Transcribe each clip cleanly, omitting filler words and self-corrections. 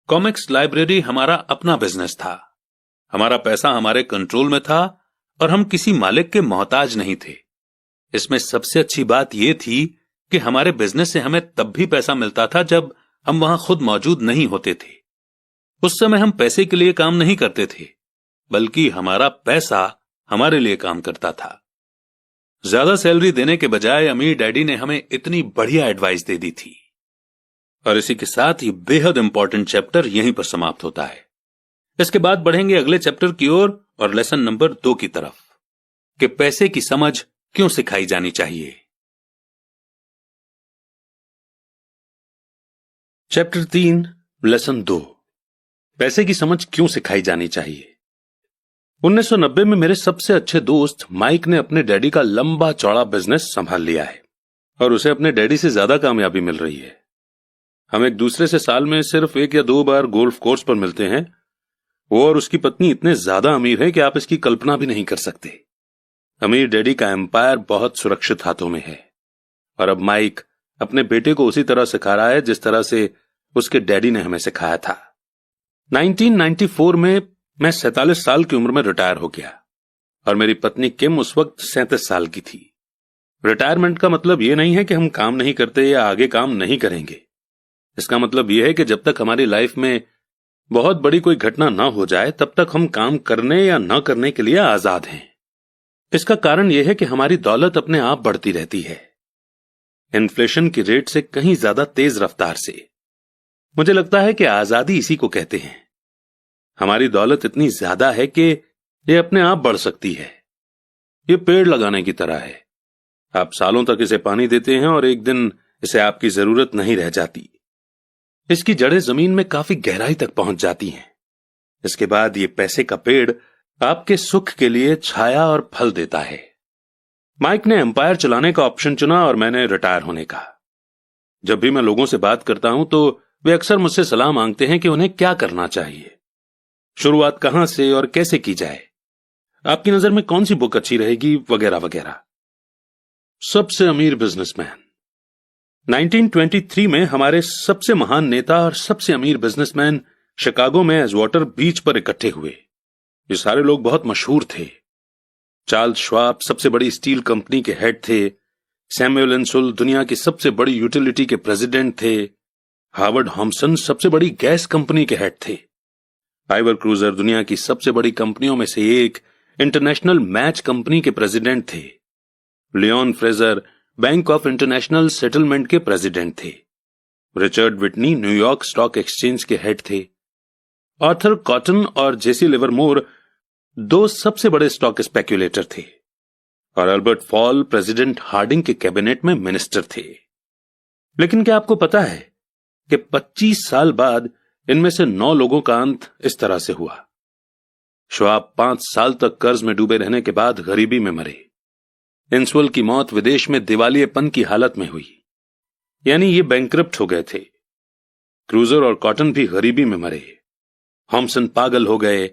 Comics library हमारा अपना business था। हमारा पैसा हमारे कंट्रोल में था और हम किसी मालिक के मोहताज नहीं थे। इसमें सबसे अच्छी बात यह थी कि हमारे बिजनेस से हमें तब भी पैसा मिलता था जब हम वहां खुद मौजूद नहीं होते थे। उस समय हम पैसे के लिए काम नहीं करते थे, बल्कि हमारा पैसा हमारे लिए काम करता था। ज्यादा सैलरी देने के बजाय अमीर डैडी ने हमें इतनी बढ़िया एडवाइस दे दी थी। और इसी के साथ ही बेहद इंपॉर्टेंट चैप्टर यहीं पर समाप्त होता है। इसके बाद बढ़ेंगे अगले चैप्टर की ओर और लेसन नंबर 2 की तरफ कि पैसे की समझ क्यों सिखाई जानी चाहिए। चैप्टर 3 लेसन 2 पैसे की समझ क्यों सिखाई जानी चाहिए। 1990 में मेरे सबसे अच्छे दोस्त माइक ने अपने डैडी का लंबा चौड़ा बिजनेस संभाल लिया है और उसे अपने डैडी से ज्यादा कामयाबी मिल रही है। हम एक दूसरे से साल में सिर्फ 1 या 2 बार गोल्फ कोर्स पर मिलते हैं। वो और उसकी पत्नी इतने ज्यादा अमीर हैं कि आप इसकी कल्पना भी नहीं कर सकते। अमीर डैडी का एम्पायर बहुत सुरक्षित हाथों में है और अब माइक अपने बेटे को उसी तरह सिखा रहा है जिस तरह से उसके डैडी ने हमें सिखाया था। 1994 में मैं 47 साल की उम्र में रिटायर हो गया और मेरी पत्नी किम उस वक्त 37 साल की थी। रिटायरमेंट का मतलब यह नहीं है कि हम काम नहीं करते या आगे काम नहीं करेंगे। इसका मतलब यह है कि जब तक हमारी लाइफ में बहुत बड़ी कोई घटना ना हो जाए तब तक हम काम करने या ना करने के लिए आजाद हैं। इसका कारण यह है कि हमारी दौलत अपने आप बढ़ती रहती है, इन्फ्लेशन की रेट से कहीं ज्यादा तेज रफ्तार से। मुझे लगता है कि आजादी इसी को कहते हैं। हमारी दौलत इतनी ज्यादा है कि यह अपने आप बढ़ सकती है। यह पेड़ लगाने की तरह है। आप सालों तक इसे पानी देते हैं और एक दिन इसे आपकी जरूरत नहीं रह जाती। इसकी जड़ें जमीन में काफी गहराई तक पहुंच जाती हैं। इसके बाद ये पैसे का पेड़ आपके सुख के लिए छाया और फल देता है। माइक ने एम्पायर चलाने का ऑप्शन चुना और मैंने रिटायर होने का। जब भी मैं लोगों से बात करता हूं तो वे अक्सर मुझसे सलाह मांगते हैं कि उन्हें क्या करना चाहिए, शुरुआत कहां से और कैसे की जाए, आपकी नजर में कौन सी बुक अच्छी रहेगी, वगैरह वगैरह। सबसे अमीर बिजनेसमैन 1923 में हमारे सबसे महान नेता और सबसे अमीर बिजनेसमैन शिकागो में एजवाटर बीच पर इकट्ठे हुए। ये सारे लोग बहुत मशहूर थे। चार्ल्स श्वाब सबसे बड़ी स्टील कंपनी के हेड थे। सैमुअल इंसुल दुनिया की सबसे बड़ी यूटिलिटी के प्रेसिडेंट थे। हार्वर्ड हॉम्सन सबसे बड़ी गैस कंपनी के हेड थे। आइवर क्रूजर दुनिया की सबसे बड़ी कंपनियों में से एक इंटरनेशनल मैच कंपनी के प्रेसिडेंट थे। Leon Fraser Bank of International Settlement के प्रेसिडेंट थे। Richard Whitney New York Stock Exchange के हेड थे। आर्थर कॉटन और जेसी लिवरमोर 2 सबसे बड़े स्टॉक स्पेक्युलेटर थे और अल्बर्ट फॉल प्रेसिडेंट हार्डिंग के कैबिनेट में मिनिस्टर थे। लेकिन क्या आपको पता है कि 25 साल बाद इनमें से 9 लोगों का अंत इस तरह से हुआ। श्वाब 5 साल तक कर्ज में डूबे रहने के बाद गरीबी में मरे। इंसुल की मौत विदेश में दिवालियेपन की हालत में हुई, यानी ये बैंकरप्ट हो गए थे। क्रूजर और कॉटन भी गरीबी में मरे। हॉम्सन पागल हो गए।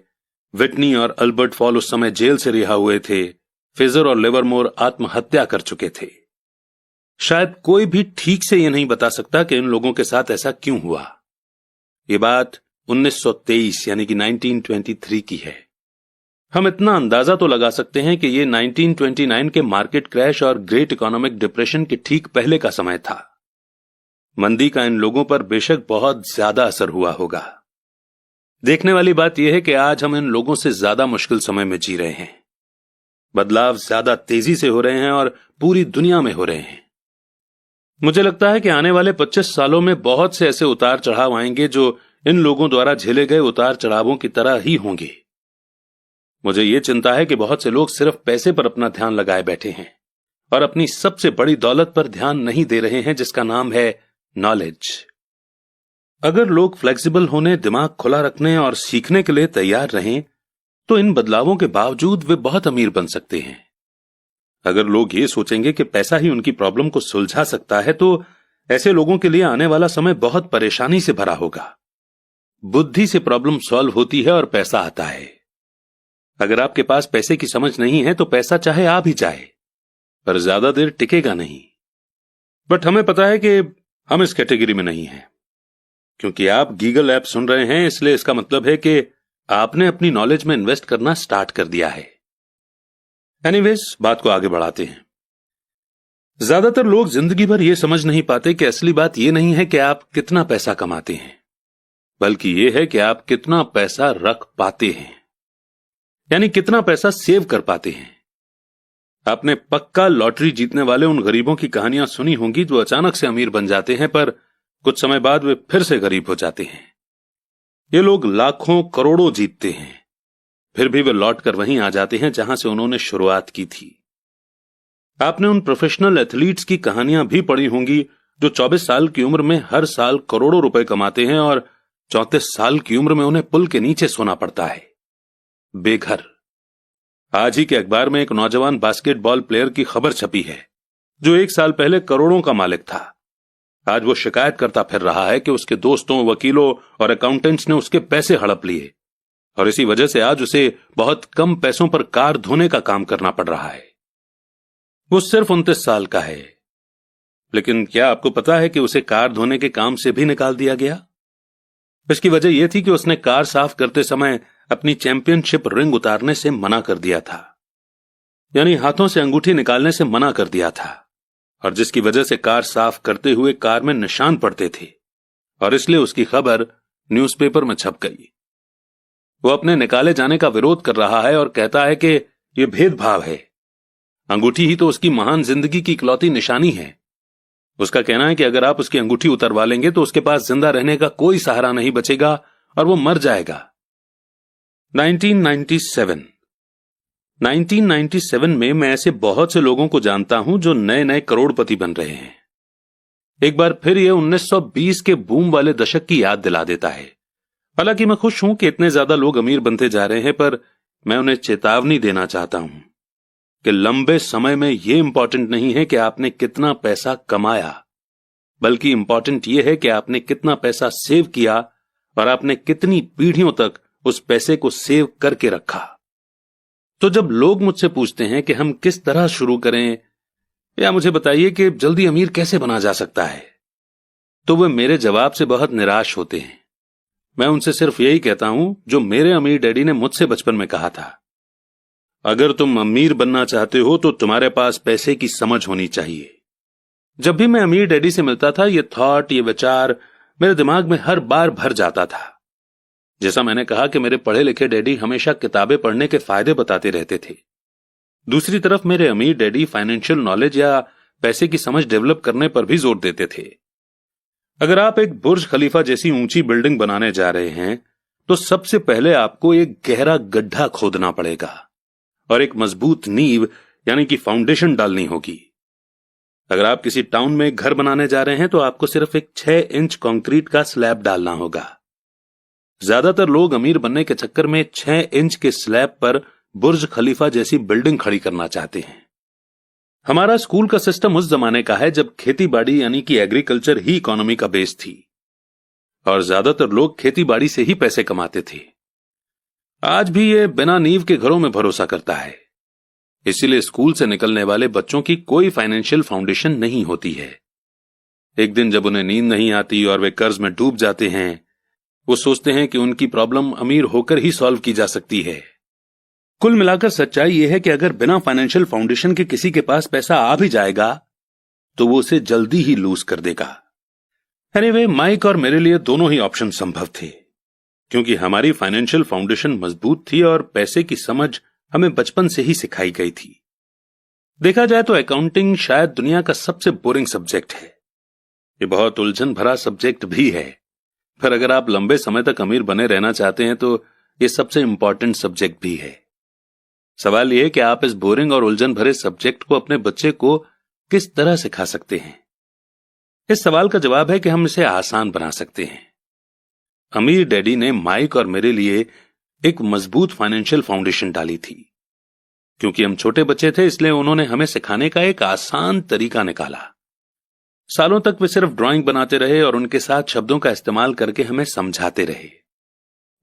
विटनी और अल्बर्ट फॉल उस समय जेल से रिहा हुए थे। फ्रेजर और लिवरमोर आत्महत्या कर चुके थे। शायद कोई भी ठीक से यह नहीं बता सकता कि इन लोगों के साथ ऐसा क्यों हुआ। यह बात 1923 यानी कि 1923 की है। हम इतना अंदाजा तो लगा सकते हैं कि यह 1929 के मार्केट क्रैश और ग्रेट इकोनॉमिक डिप्रेशन के ठीक पहले का समय था। मंदी का इन लोगों पर बेशक बहुत ज्यादा असर हुआ होगा। देखने वाली बात यह है कि आज हम इन लोगों से ज्यादा मुश्किल समय में जी रहे हैं। बदलाव ज्यादा तेजी से हो रहे हैं और पूरी दुनिया में हो रहे हैं। मुझे लगता है कि आने वाले 25 सालों में बहुत से ऐसे उतार चढ़ाव आएंगे जो इन लोगों द्वारा झेले गए उतार चढ़ावों की तरह ही होंगे। मुझे यह चिंता है कि बहुत से लोग सिर्फ पैसे पर अपना ध्यान लगाए बैठे हैं और अपनी सबसे बड़ी दौलत पर ध्यान नहीं दे रहे हैं, जिसका नाम है नॉलेज। अगर लोग फ्लेक्सिबल होने, दिमाग खुला रखने और सीखने के लिए तैयार रहें तो इन बदलावों के बावजूद वे बहुत अमीर बन सकते हैं। अगर लोग ये सोचेंगे कि पैसा ही उनकी प्रॉब्लम को सुलझा सकता है तो ऐसे लोगों के लिए आने वाला समय बहुत परेशानी से भरा होगा। बुद्धि से प्रॉब्लम सॉल्व होती है और पैसा आता है। अगर आपके पास पैसे की समझ नहीं है तो पैसा चाहे आ भी जाए पर ज्यादा देर टिकेगा नहीं। बट हमें पता है कि हम इस कैटेगरी में नहीं हैं। क्योंकि आप गीगल ऐप सुन रहे हैं, इसलिए इसका मतलब है कि आपने अपनी नॉलेज में इन्वेस्ट करना स्टार्ट कर दिया है। एनीवेज, बात को आगे बढ़ाते हैं। ज्यादातर लोग जिंदगी भर यह समझ नहीं पाते कि असली बात यह नहीं है कि आप कितना पैसा कमाते हैं, बल्कि यह है कि आप कितना पैसा रख पाते हैं, यानी कितना पैसा सेव कर पाते हैं। आपने पक्का लॉटरी जीतने वाले उन गरीबों की कहानियां सुनी होंगी जो अचानक से अमीर बन जाते हैं, पर कुछ समय बाद वे फिर से गरीब हो जाते हैं। ये लोग लाखों करोड़ों जीतते हैं, फिर भी वे लौट कर वहीं आ जाते हैं जहां से उन्होंने शुरुआत की थी। आपने उन प्रोफेशनल एथलीट्स की कहानियां भी पढ़ी होंगी जो 24 साल की उम्र में हर साल करोड़ों रुपए कमाते हैं और 34 साल की उम्र में उन्हें पुल के नीचे सोना पड़ता है, बेघर। आज ही के अखबार में एक नौजवान बास्केटबॉल प्लेयर की खबर छपी है जो 1 साल पहले करोड़ों का मालिक था। आज वो शिकायत करता फिर रहा है कि उसके दोस्तों, वकीलों और अकाउंटेंट्स ने उसके पैसे हड़प लिए और इसी वजह से आज उसे बहुत कम पैसों पर कार धोने का काम करना पड़ रहा है। वो सिर्फ 29 साल का है, लेकिन क्या आपको पता है कि उसे कार धोने के काम से भी निकाल दिया गया? इसकी वजह यह थी कि उसने कार साफ करते समय अपनी चैंपियनशिप रिंग उतारने से मना कर दिया था, यानी हाथों से अंगूठी निकालने से मना कर दिया था, और जिसकी वजह से कार साफ करते हुए कार में निशान पड़ते थे और इसलिए उसकी खबर न्यूज़पेपर में छप गई। वो अपने निकाले जाने का विरोध कर रहा है और कहता है कि यह भेदभाव है। अंगूठी ही तो उसकी महान जिंदगी की इकलौती निशानी है। उसका कहना है कि अगर आप उसकी अंगूठी उतरवा लेंगे तो उसके पास जिंदा रहने का कोई सहारा नहीं बचेगा और वो मर जाएगा। 1997 में मैं ऐसे बहुत से लोगों को जानता हूं जो नए नए करोड़पति बन रहे हैं। एक बार फिर यह 1920 के बूम वाले दशक की याद दिला देता है। हालांकि मैं खुश हूं कि इतने ज्यादा लोग अमीर बनते जा रहे हैं, पर मैं उन्हें चेतावनी देना चाहता हूं कि लंबे समय में यह इंपॉर्टेंट नहीं है कि आपने कितना पैसा कमाया, बल्कि इंपॉर्टेंट यह है कि आपने कितना पैसा सेव किया और आपने कितनी पीढ़ियों तक उस पैसे को सेव करके रखा। तो जब लोग मुझसे पूछते हैं कि हम किस तरह शुरू करें या मुझे बताइए कि जल्दी अमीर कैसे बना जा सकता है, तो वे मेरे जवाब से बहुत निराश होते हैं। मैं उनसे सिर्फ यही कहता हूं जो मेरे अमीर डैडी ने मुझसे बचपन में कहा था, अगर तुम अमीर बनना चाहते हो तो तुम्हारे पास पैसे की समझ होनी चाहिए। जब भी मैं अमीर डैडी से मिलता था, ये थॉट, ये विचार मेरे दिमाग में हर बार भर जाता था। जैसा मैंने कहा कि मेरे पढ़े लिखे डैडी हमेशा किताबें पढ़ने के फायदे बताते रहते थे, दूसरी तरफ मेरे अमीर डैडी फाइनेंशियल नॉलेज या पैसे की समझ डेवलप करने पर भी जोर देते थे। अगर आप एक बुर्ज खलीफा जैसी ऊंची बिल्डिंग बनाने जा रहे हैं तो सबसे पहले आपको एक गहरा गड्ढा खोदना पड़ेगा और एक मजबूत नींव यानी कि फाउंडेशन डालनी होगी। अगर आप किसी टाउन में एक घर बनाने जा रहे हैं तो आपको सिर्फ एक 6 इंच कंक्रीट का स्लैब डालना होगा। ज्यादातर लोग अमीर बनने के चक्कर में 6 इंच के स्लैब पर बुर्ज खलीफा जैसी बिल्डिंग खड़ी करना चाहते हैं। हमारा स्कूल का सिस्टम उस जमाने का है जब खेती बाड़ी यानी कि एग्रीकल्चर ही इकोनॉमी का बेस थी और ज्यादातर लोग खेती बाड़ी से ही पैसे कमाते थे। आज भी ये बिना नींव के घरों में भरोसा करता है, इसीलिए स्कूल से निकलने वाले बच्चों की कोई फाइनेंशियल फाउंडेशन नहीं होती है। एक दिन जब उन्हें नींद नहीं आती और वे कर्ज में डूब जाते हैं, वो सोचते हैं कि उनकी प्रॉब्लम अमीर होकर ही सॉल्व की जा सकती है। कुल मिलाकर सच्चाई यह है कि अगर बिना फाइनेंशियल फाउंडेशन के किसी के पास पैसा आ भी जाएगा तो वो उसे जल्दी ही लूज कर देगा। एनीवे, माइक और मेरे लिए दोनों ही ऑप्शन संभव थे, क्योंकि हमारी फाइनेंशियल फाउंडेशन मजबूत थी और पैसे की समझ हमें बचपन से ही सिखाई गई थी। देखा जाए तो अकाउंटिंग शायद दुनिया का सबसे बोरिंग सब्जेक्ट है। ये बहुत उलझन भरा सब्जेक्ट भी है, पर अगर आप लंबे समय तक अमीर बने रहना चाहते हैं तो ये सबसे इंपॉर्टेंट सब्जेक्ट भी है। सवाल यह है कि आप इस बोरिंग और उलझन भरे सब्जेक्ट को अपने बच्चे को किस तरह सिखा सकते हैं। इस सवाल का जवाब है कि हम इसे आसान बना सकते हैं। अमीर डैडी ने माइक और मेरे लिए एक मजबूत फाइनेंशियल फाउंडेशन डाली थी। क्योंकि हम छोटे बच्चे थे, इसलिए उन्होंने हमें सिखाने का एक आसान तरीका निकाला। सालों तक वे सिर्फ ड्राइंग बनाते रहे और उनके साथ शब्दों का इस्तेमाल करके हमें समझाते रहे।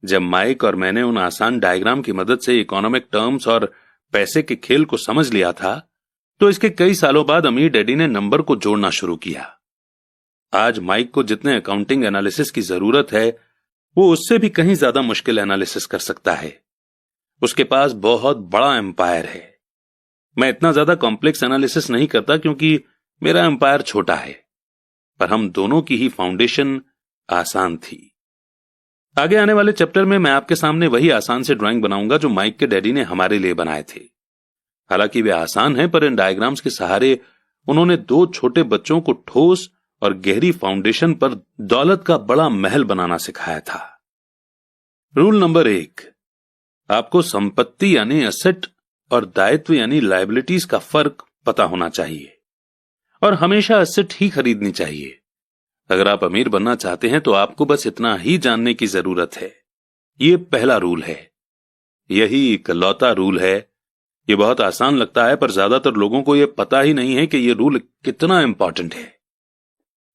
जब माइक और मैंने उन आसान डायग्राम की मदद से इकोनॉमिक टर्म्स और पैसे के खेल को समझ लिया था, तो इसके कई सालों बाद अमीर डैडी ने नंबर को जोड़ना शुरू किया। आज माइक को जितने अकाउंटिंग एनालिसिस की जरूरत है वो उससे भी कहीं ज्यादा मुश्किल एनालिसिस कर सकता है। उसके पास बहुत बड़ा एम्पायर है। मैं इतना ज्यादा कॉम्प्लेक्स एनालिसिस नहीं करता क्योंकि मेरा एम्पायर छोटा है, पर हम दोनों की ही फाउंडेशन आसान थी। आगे आने वाले चैप्टर में मैं आपके सामने वही आसान से ड्राइंग बनाऊंगा जो माइक के डैडी ने हमारे लिए बनाए थे। हालांकि वे आसान हैं, पर इन डायग्राम्स के सहारे उन्होंने 2 छोटे बच्चों को ठोस और गहरी फाउंडेशन पर दौलत का बड़ा महल बनाना सिखाया था। रूल नंबर 1, आपको संपत्ति यानी एसेट और दायित्व यानी लायबिलिटीज का फर्क पता होना चाहिए और हमेशा एसेट ही खरीदनी चाहिए। अगर आप अमीर बनना चाहते हैं तो आपको बस इतना ही जानने की जरूरत है। ये पहला रूल है, यही इकलौता रूल है। ये बहुत आसान लगता है, पर ज्यादातर लोगों को यह पता ही नहीं है कि यह रूल कितना इंपॉर्टेंट है।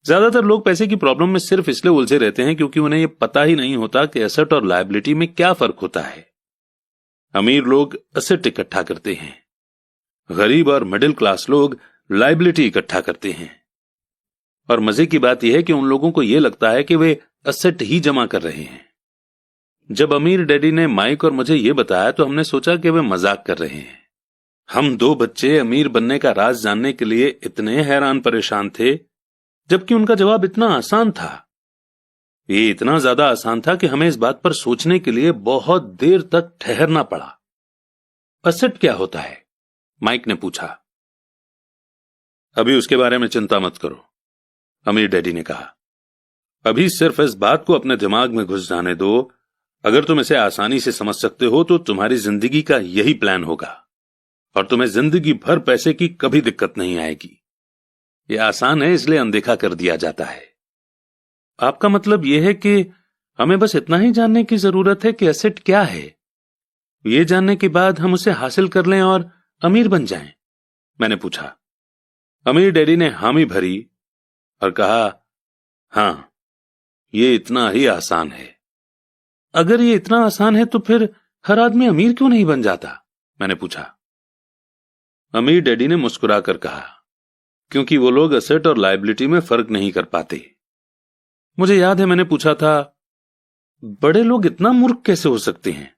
ज्यादातर लोग पैसे की प्रॉब्लम में सिर्फ इसलिए उलझे रहते हैं क्योंकि उन्हें यह पता ही नहीं होता कि एसेट और लायबिलिटी में क्या फर्क होता है। अमीर लोग एसेट इकट्ठा करते हैं, गरीब और मिडिल क्लास लोग लायबिलिटी इकट्ठा करते हैं। और मजे की बात यह है कि उन लोगों को यह लगता है कि वे एसेट ही जमा कर रहे हैं। जब अमीर डैडी ने माइक और मुझे यह बताया तो हमने सोचा कि वे मजाक कर रहे हैं। हम 2 बच्चे अमीर बनने का राज जानने के लिए इतने हैरान परेशान थे, जबकि उनका जवाब इतना आसान था। ये इतना ज्यादा आसान था कि हमें इस बात पर सोचने के लिए बहुत देर तक ठहरना पड़ा। एसेट क्या होता है? माइक ने पूछा। अभी उसके बारे में चिंता मत करो, अमीर डैडी ने कहा। अभी सिर्फ इस बात को अपने दिमाग में घुस जाने दो। अगर तुम इसे आसानी से समझ सकते हो तो तुम्हारी जिंदगी का यही प्लान होगा और तुम्हें जिंदगी भर पैसे की कभी दिक्कत नहीं आएगी। यह आसान है इसलिए अनदेखा कर दिया जाता है। आपका मतलब यह है कि हमें बस इतना ही जानने की जरूरत है कि एसेट क्या है। यह जानने के बाद हम उसे हासिल कर लें और अमीर बन जाएं? मैंने पूछा। अमीर डैडी ने हामी भरी और कहा, हां, यह इतना ही आसान है। अगर ये इतना आसान है तो फिर हर आदमी अमीर क्यों नहीं बन जाता? मैंने पूछा। अमीर डैडी ने मुस्कुराकर कहा, क्योंकि वो लोग एसेट और लायबिलिटी में फर्क नहीं कर पाते। मुझे याद है मैंने पूछा था, बड़े लोग इतना मूर्ख कैसे हो सकते हैं?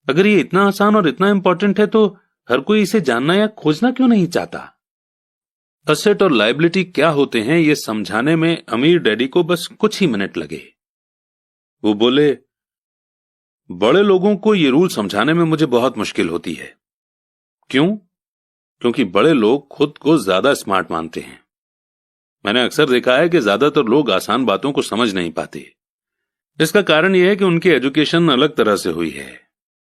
अगर ये इतना आसान और इतना इंपॉर्टेंट है तो हर कोई इसे जानना या खोजना क्यों नहीं चाहता? एसेट और लायबिलिटी क्या होते हैं ये समझाने में अमीर डैडी को बस कुछ ही मिनट लगे। वो बोले, बड़े लोगों को ये रूल समझाने में मुझे बहुत मुश्किल होती है। क्यों? क्योंकि बड़े लोग खुद को ज्यादा स्मार्ट मानते हैं। मैंने अक्सर देखा है कि ज्यादातर लोग आसान बातों को समझ नहीं पाते। इसका कारण यह है कि उनकी एजुकेशन अलग तरह से हुई है।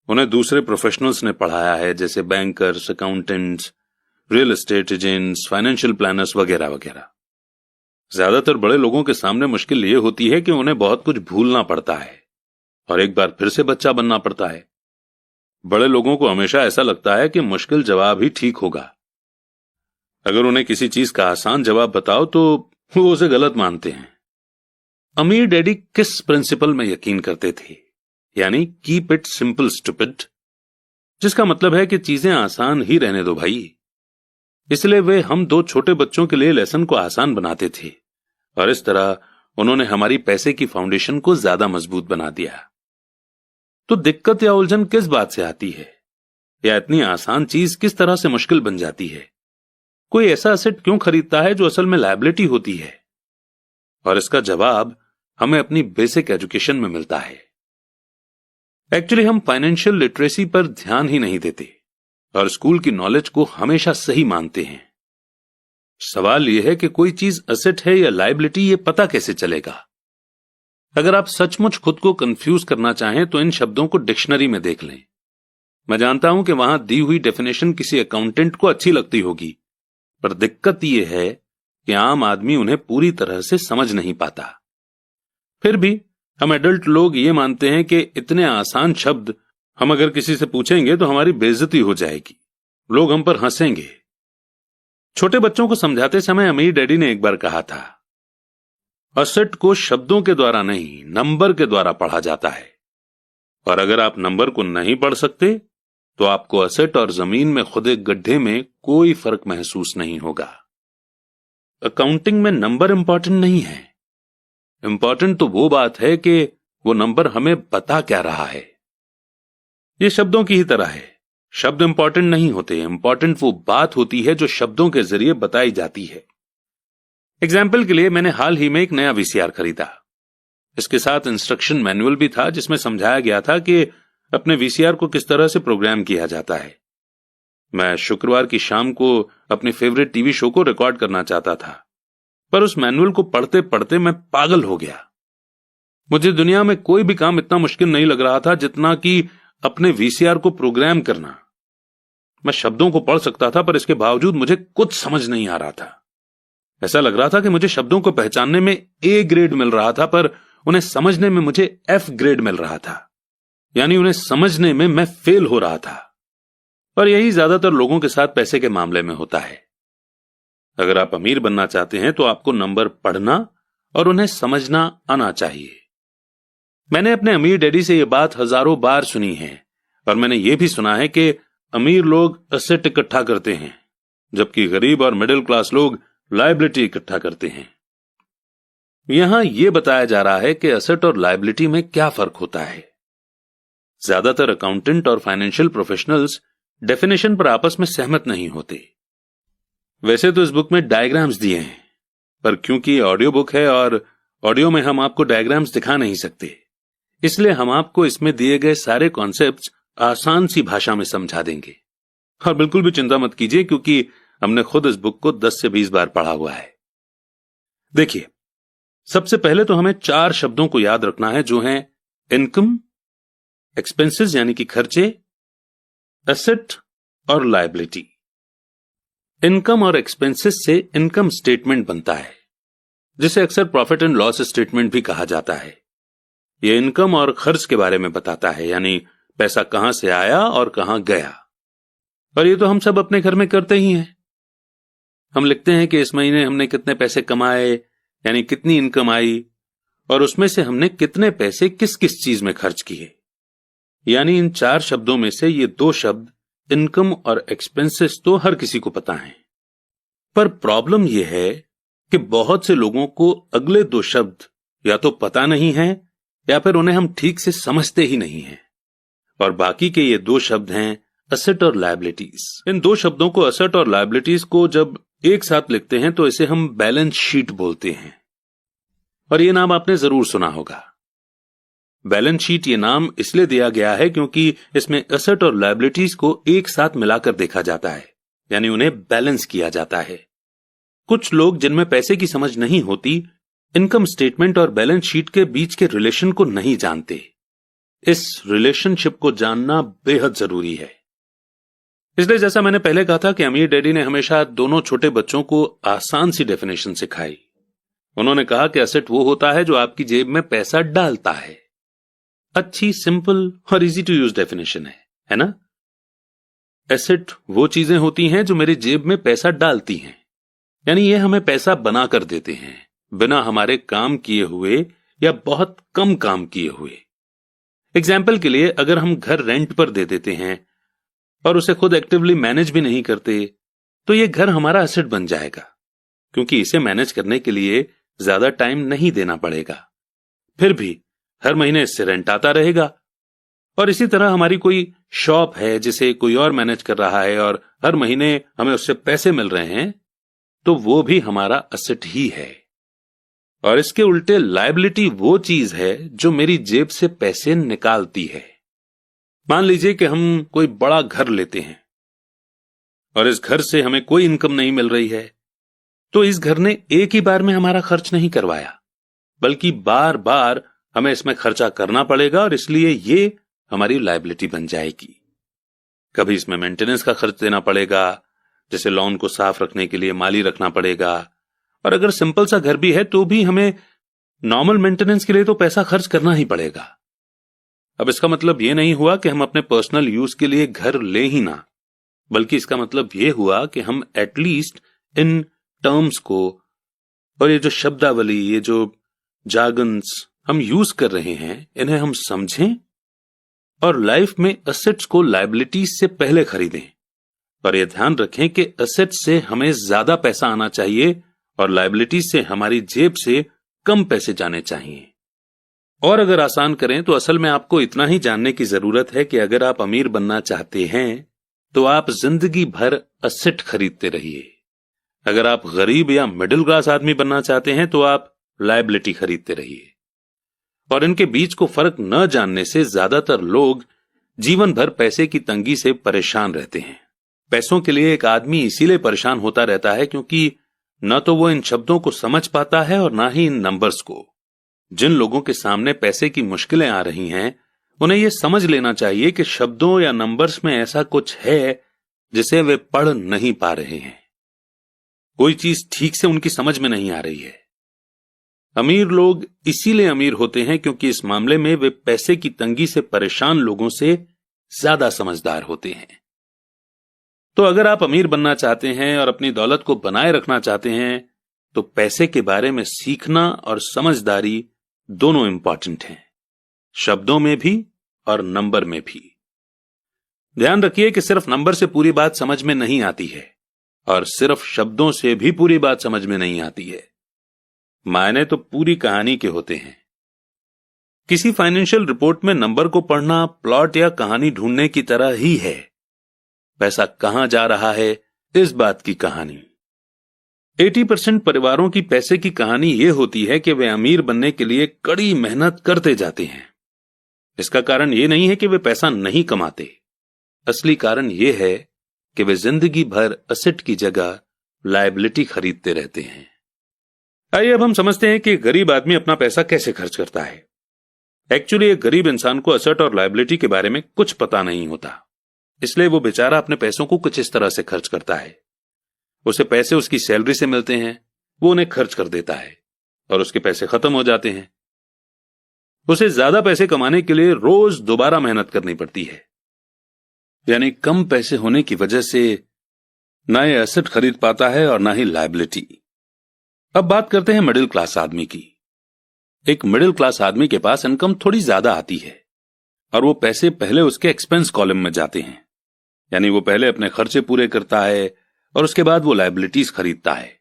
उन्हें दूसरे प्रोफेशनल्स ने पढ़ाया है, जैसे bankers, accountants, real estate agents, financial planners वगैरह वगैरह। ज्यादातर बड़े लोगों के सामने मुश्किल यह होती है कि उन्हें बहुत कुछ भूलना पड़ता है और एक बार फिर से बच्चा बनना पड़ता है। बड़े लोगों को हमेशा ऐसा लगता है कि मुश्किल जवाब ही ठीक होगा। अगर उन्हें किसी चीज का आसान जवाब बताओ तो वो उसे गलत मानते हैं। अमीर डैडी किस प्रिंसिपल में यकीन करते थे? यानी कीप इट सिंपल स्टूपिड, जिसका मतलब है कि चीजें आसान ही रहने दो भाई। इसलिए वे हम 2 छोटे बच्चों के लिए लेसन को आसान बनाते थे और इस तरह उन्होंने हमारी पैसे की फाउंडेशन को ज्यादा मजबूत बना दिया। तो दिक्कत या उलझन किस बात से आती है, या इतनी आसान चीज किस तरह से मुश्किल बन जाती है? कोई ऐसा एसेट क्यों खरीदता है जो असल में लायबिलिटी होती है? और इसका जवाब हमें अपनी बेसिक एजुकेशन में मिलता है। एक्चुअली हम फाइनेंशियल लिटरेसी पर ध्यान ही नहीं देते और स्कूल की नॉलेज को हमेशा सही मानते हैं। सवाल यह है कि कोई चीज एसेट है या लायबिलिटी, ये पता कैसे चलेगा? अगर आप सचमुच खुद को कंफ्यूज करना चाहें तो इन शब्दों को डिक्शनरी में देख लें। मैं जानता हूं कि वहां दी हुई डेफिनेशन किसी अकाउंटेंट को अच्छी लगती होगी, पर दिक्कत यह है कि आम आदमी उन्हें पूरी तरह से समझ नहीं पाता। फिर भी हम एडल्ट लोग ये मानते हैं कि इतने आसान शब्द हम अगर किसी से पूछेंगे तो हमारी बेइज्जती हो जाएगी, लोग हम पर हंसेंगे। छोटे बच्चों को समझाते समय अमीर डैडी ने एक बार कहा था, एसेट को शब्दों के द्वारा नहीं, नंबर के द्वारा पढ़ा जाता है, और अगर आप नंबर को नहीं पढ़ सकते तो आपको एसेट और जमीन में खुदे गड्ढे में कोई फर्क महसूस नहीं होगा। अकाउंटिंग में नंबर इंपॉर्टेंट नहीं है। इंपॉर्टेंट तो वो बात है कि वो नंबर हमें बता क्या रहा है। ये शब्दों की ही तरह है, शब्द इंपॉर्टेंट नहीं होते, इंपॉर्टेंट वो बात होती है जो शब्दों के जरिए बताई जाती है। एग्जाम्पल के लिए मैंने हाल ही में एक नया वीसीआर खरीदा। इसके साथ इंस्ट्रक्शन मैनुअल भी था जिसमें समझाया गया था कि अपने वीसीआर को किस तरह से प्रोग्राम किया जाता है। मैं शुक्रवार की शाम को अपने फेवरेट टीवी शो को रिकॉर्ड करना चाहता था, पर उस मैनुअल को पढ़ते पढ़ते मैं पागल हो गया। मुझे दुनिया में कोई भी काम इतना मुश्किल नहीं लग रहा था जितना कि अपने वीसीआर को प्रोग्राम करना। मैं शब्दों को पढ़ सकता था, पर इसके बावजूद मुझे कुछ समझ नहीं आ रहा था। ऐसा लग रहा था कि मुझे शब्दों को पहचानने में ए ग्रेड मिल रहा था, पर उन्हें समझने में मुझे एफ ग्रेड मिल रहा था। यानी उन्हें समझने में मैं फेल हो रहा था। और यही ज्यादातर लोगों के साथ पैसे के मामले में होता है। अगर आप अमीर बनना चाहते हैं तो आपको नंबर पढ़ना और उन्हें समझना आना चाहिए। मैंने अपने अमीर डैडी से यह बात हजारों बार सुनी है, और मैंने यह भी सुना है कि अमीर लोग एसेट इकट्ठा करते हैं, जबकि गरीब और मिडिल क्लास लोग लायबिलिटी इकट्ठा करते हैं। यहां यह बताया जा रहा है कि एसेट और लायबिलिटी में क्या फर्क होता है। ज्यादातर अकाउंटेंट और फाइनेंशियल प्रोफेशनल्स डेफिनेशन पर आपस में सहमत नहीं होते। वैसे तो इस बुक में डायग्राम्स दिए हैं, पर क्योंकि ये ऑडियो बुक है और ऑडियो में हम आपको डायग्राम्स दिखा नहीं सकते, इसलिए हम आपको इसमें दिए गए सारे कॉन्सेप्ट्स आसान सी भाषा में समझा देंगे। और बिल्कुल भी चिंता मत कीजिए, क्योंकि हमने खुद इस बुक को 10 से 20 बार पढ़ा हुआ है। देखिए, सबसे पहले तो हमें 4 शब्दों को याद रखना है, जो हैं इनकम, एक्सपेंसेस यानी कि खर्चे, एसेट और लायबिलिटी। इनकम और एक्सपेंसेस से इनकम स्टेटमेंट बनता है, जिसे अक्सर प्रॉफिट एंड लॉस स्टेटमेंट भी कहा जाता है। यह इनकम और खर्च के बारे में बताता है, यानी पैसा कहां से आया और कहां गया। और ये तो हम सब अपने घर में करते ही हैं। हम लिखते हैं कि इस महीने हमने कितने पैसे कमाए, यानी कितनी इनकम आई, और उसमें से हमने कितने पैसे किस किस चीज में खर्च किए। यानी इन 4 शब्दों में से ये 2 शब्द इनकम और एक्सपेंसेस तो हर किसी को पता है। पर प्रॉब्लम यह है कि बहुत से लोगों को अगले 2 शब्द या तो पता नहीं है, या फिर उन्हें हम ठीक से समझते ही नहीं हैं। और बाकी के ये 2 शब्द हैं एसेट और लायबिलिटीज। इन 2 शब्दों को, एसेट और लायबिलिटीज को, जब एक साथ लिखते हैं तो इसे हम बैलेंस शीट बोलते हैं। और ये नाम आपने जरूर सुना होगा। बैलेंस शीट ये नाम इसलिए दिया गया है क्योंकि इसमें एसेट और लायबिलिटीज को एक साथ मिलाकर देखा जाता है, यानी उन्हें बैलेंस किया जाता है। कुछ लोग जिनमें पैसे की समझ नहीं होती, इनकम स्टेटमेंट और बैलेंस शीट के बीच के रिलेशन को नहीं जानते। इस रिलेशनशिप को जानना बेहद जरूरी है। इसलिए जैसा मैंने पहले कहा था कि अमीर डैडी ने हमेशा दोनों छोटे बच्चों को आसान सी डेफिनेशन सिखाई। उन्होंने कहा कि एसेट वो होता है जो आपकी जेब में पैसा डालता है। अच्छी, सिंपल और इजी टू यूज डेफिनेशन है ना? एसेट वो चीजें होती हैं जो मेरी जेब में पैसा डालती हैं, यानी ये हमें पैसा बना कर देते हैं, बिना हमारे काम किए हुए या बहुत कम काम किए हुए। एग्जाम्पल के लिए, अगर हम घर रेंट पर दे देते हैं और उसे खुद एक्टिवली मैनेज भी नहीं करते, तो ये घर हमारा एसेट बन जाएगा, क्योंकि इसे मैनेज करने के लिए ज्यादा टाइम नहीं देना पड़ेगा। फिर भी हर महीने इससे रेंट आता रहेगा। और इसी तरह हमारी कोई शॉप है जिसे कोई और मैनेज कर रहा है और हर महीने हमें उससे पैसे मिल रहे हैं, तो वो भी हमारा एसेट ही है। और इसके उल्टे लायबिलिटी वो चीज है जो मेरी जेब से पैसे निकालती है। मान लीजिए कि हम कोई बड़ा घर लेते हैं और इस घर से हमें कोई इनकम नहीं मिल रही है, तो इस घर ने एक ही बार में हमारा खर्च नहीं करवाया, बल्कि बार बार हमें इसमें खर्चा करना पड़ेगा, और इसलिए ये हमारी लायबिलिटी बन जाएगी। कभी इसमें मेंटेनेंस का खर्च देना पड़ेगा, जैसे लॉन को साफ रखने के लिए माली रखना पड़ेगा। और अगर सिंपल सा घर भी है तो भी हमें नॉर्मल मेंटेनेंस के लिए तो पैसा खर्च करना ही पड़ेगा। अब इसका मतलब यह नहीं हुआ कि हम अपने पर्सनल यूज के लिए घर ले ही ना, बल्कि इसका मतलब यह हुआ कि हम एटलीस्ट इन टर्म्स को, और ये जो शब्दावली, ये जो जार्गन्स हम यूज कर रहे हैं, इन्हें हम समझें और लाइफ में एसेट्स को लायबिलिटीज से पहले खरीदें। और यह ध्यान रखें कि एसेट से हमें ज्यादा पैसा आना चाहिए और लायबिलिटीज से हमारी जेब से कम पैसे जाने चाहिए। और अगर आसान करें तो असल में आपको इतना ही जानने की जरूरत है कि अगर आप अमीर बनना चाहते हैं तो आप जिंदगी भर असेट खरीदते रहिए। अगर आप गरीब या मिडिल क्लास आदमी बनना चाहते हैं तो आप लायबिलिटी खरीदते रहिए। और इनके बीच को फर्क न जानने से ज्यादातर लोग जीवन भर पैसे की तंगी से परेशान रहते हैं। पैसों के लिए एक आदमी इसीलिए परेशान होता रहता है क्योंकि न तो वो इन शब्दों को समझ पाता है और ना ही इन नंबर्स को। जिन लोगों के सामने पैसे की मुश्किलें आ रही हैं, उन्हें यह समझ लेना चाहिए कि शब्दों या नंबर्स में ऐसा कुछ है जिसे वे पढ़ नहीं पा रहे हैं। कोई चीज ठीक से उनकी समझ में नहीं आ रही है। अमीर लोग इसीलिए अमीर होते हैं क्योंकि इस मामले में वे पैसे की तंगी से परेशान लोगों से ज्यादा समझदार होते हैं। तो अगर आप अमीर बनना चाहते हैं और अपनी दौलत को बनाए रखना चाहते हैं तो पैसे के बारे में सीखना और समझदारी दोनों इंपॉर्टेंट हैं, शब्दों में भी और नंबर में भी। ध्यान रखिए कि सिर्फ नंबर से पूरी बात समझ में नहीं आती है और सिर्फ शब्दों से भी पूरी बात समझ में नहीं आती है। मायने तो पूरी कहानी के होते हैं। किसी फाइनेंशियल रिपोर्ट में नंबर को पढ़ना प्लॉट या कहानी ढूंढने की तरह ही है। पैसा कहां जा रहा है, इस बात की कहानी। 80% परिवारों की पैसे की कहानी यह होती है कि वे अमीर बनने के लिए कड़ी मेहनत करते जाते हैं। इसका कारण यह नहीं है कि वे पैसा नहीं कमाते, असली कारण यह है कि वे जिंदगी भर असेट की जगह लायबिलिटी खरीदते रहते हैं। आइए अब हम समझते हैं कि गरीब आदमी अपना पैसा कैसे खर्च करता है। एक्चुअली एक गरीब इंसान को असेट और लायबिलिटी के बारे में कुछ पता नहीं होता, इसलिए वो बेचारा अपने पैसों को कुछ इस तरह से खर्च करता है। उसे पैसे उसकी सैलरी से मिलते हैं, वो उन्हें खर्च कर देता है और उसके पैसे खत्म हो जाते हैं। उसे ज्यादा पैसे कमाने के लिए रोज दोबारा मेहनत करनी पड़ती है, यानी कम पैसे होने की वजह से ना ये एसेट खरीद पाता है और ना ही लायबिलिटी। अब बात करते हैं मिडिल क्लास आदमी की। एक मिडिल क्लास आदमी के पास इनकम थोड़ी ज्यादा आती है और वो पैसे पहले उसके एक्सपेंस कॉलम में जाते हैं, यानी वो पहले अपने खर्चे पूरे करता है और उसके बाद वो लायबिलिटीज खरीदता है,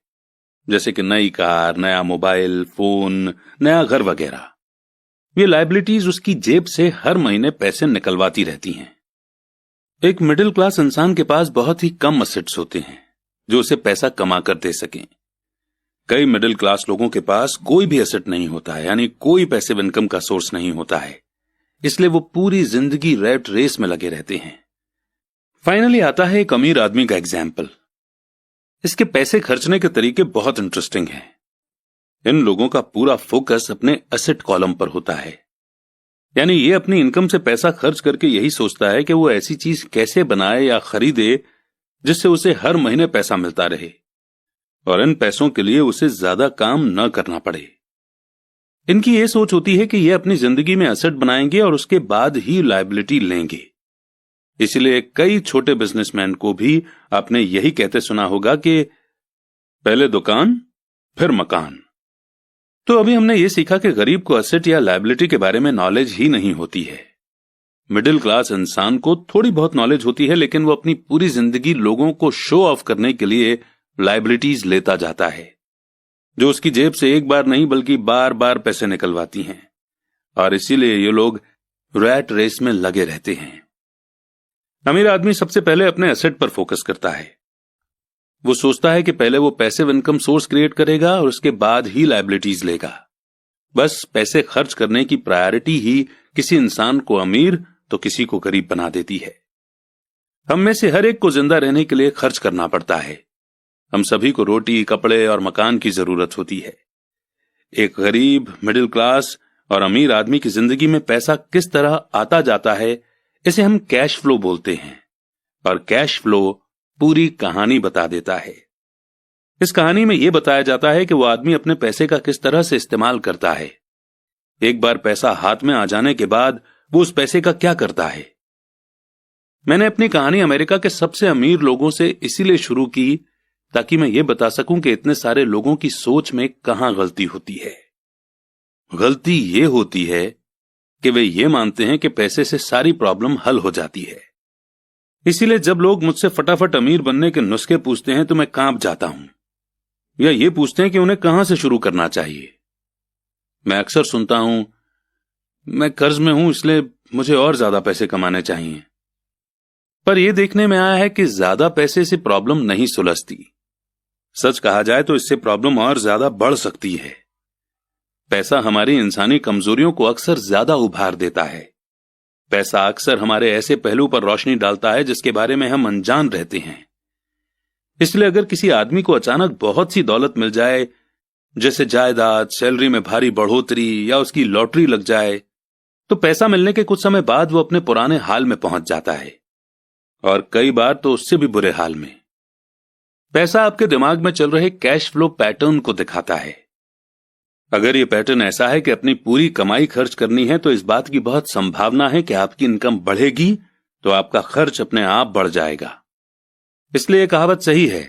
जैसे कि नई कार, नया मोबाइल फोन, नया घर वगैरह। ये लायबिलिटीज उसकी जेब से हर महीने पैसे निकलवाती रहती हैं। एक मिडिल क्लास इंसान के पास बहुत ही कम असेट्स होते हैं जो उसे पैसा कमा कर दे सकें। कई मिडिल क्लास लोगों के पास कोई भी एसेट नहीं होता है, यानी कोई पैसिव इनकम का सोर्स नहीं होता है, इसलिए वो पूरी जिंदगी रैट रेस में लगे रहते हैं। फाइनली आता है एक अमीर आदमी का एग्जाम्पल। इसके पैसे खर्चने के तरीके बहुत इंटरेस्टिंग हैं। इन लोगों का पूरा फोकस अपने एसेट कॉलम पर होता है, यानी ये अपनी इनकम से पैसा खर्च करके यही सोचता है कि वो ऐसी चीज कैसे बनाए या खरीदे जिससे उसे हर महीने पैसा मिलता रहे और इन पैसों के लिए उसे ज्यादा काम न करना पड़े। इनकी ये सोच होती है कि ये अपनी जिंदगी में एसेट बनाएंगे और उसके बाद ही लायबिलिटी लेंगे। इसलिए कई छोटे बिजनेसमैन को भी आपने यही कहते सुना होगा कि पहले दुकान फिर मकान। तो अभी हमने ये सीखा कि गरीब को एसेट या लायबिलिटी के बारे में नॉलेज ही नहीं होती है। मिडिल क्लास इंसान को थोड़ी बहुत नॉलेज होती है, लेकिन वो अपनी पूरी जिंदगी लोगों को शो ऑफ करने के लिए लायबिलिटीज लेता जाता है, जो उसकी जेब से एक बार नहीं बल्कि बार बार पैसे निकलवाती हैं, और इसीलिए ये लोग रैट रेस में लगे रहते हैं। अमीर आदमी सबसे पहले अपने एसेट पर फोकस करता है। वो सोचता है कि पहले वो पैसिव इनकम सोर्स क्रिएट करेगा और उसके बाद ही लायबिलिटीज लेगा। बस पैसे खर्च करने की प्रायोरिटी ही किसी इंसान को अमीर तो किसी को गरीब बना देती है। हम में से हर एक को जिंदा रहने के लिए खर्च करना पड़ता है। हम सभी को रोटी, कपड़े और मकान की जरूरत होती है। एक गरीब, मिडिल क्लास और अमीर आदमी की जिंदगी में पैसा किस तरह आता जाता है, इसे हम कैश फ्लो बोलते हैं, और कैश फ्लो पूरी कहानी बता देता है। इस कहानी में यह बताया जाता है कि वो आदमी अपने पैसे का किस तरह से इस्तेमाल करता है। एक बार पैसा हाथ में आ जाने के बाद वो उस पैसे का क्या करता है। मैंने अपनी कहानी अमेरिका के सबसे अमीर लोगों से इसीलिए शुरू की ताकि मैं ये बता सकूं कि इतने सारे लोगों की सोच में कहां गलती होती है। गलती ये होती है कि वे ये मानते हैं कि पैसे से सारी प्रॉब्लम हल हो जाती है। इसीलिए जब लोग मुझसे फटाफट अमीर बनने के नुस्खे पूछते हैं तो मैं कांप जाता हूं। या ये पूछते हैं कि उन्हें कहां से शुरू करना चाहिए। मैं अक्सर सुनता हूं, मैं कर्ज में हूं इसलिए मुझे और ज्यादा पैसे कमाने चाहिए। पर यह देखने में आया है कि ज्यादा पैसे से प्रॉब्लम नहीं सुलझती। सच कहा जाए तो इससे प्रॉब्लम और ज्यादा बढ़ सकती है। पैसा हमारी इंसानी कमजोरियों को अक्सर ज्यादा उभार देता है। पैसा अक्सर हमारे ऐसे पहलू पर रोशनी डालता है जिसके बारे में हम अनजान रहते हैं। इसलिए अगर किसी आदमी को अचानक बहुत सी दौलत मिल जाए, जैसे जायदाद, सैलरी में भारी बढ़ोतरी या उसकी लॉटरी लग जाए, तो पैसा मिलने के कुछ समय बाद वो अपने पुराने हाल में पहुंच जाता है, और कई बार तो उससे भी बुरे हाल में। पैसा आपके दिमाग में चल रहे कैश फ्लो पैटर्न को दिखाता है। अगर ये पैटर्न ऐसा है कि अपनी पूरी कमाई खर्च करनी है, तो इस बात की बहुत संभावना है कि आपकी इनकम बढ़ेगी तो आपका खर्च अपने आप बढ़ जाएगा। इसलिए कहावत सही है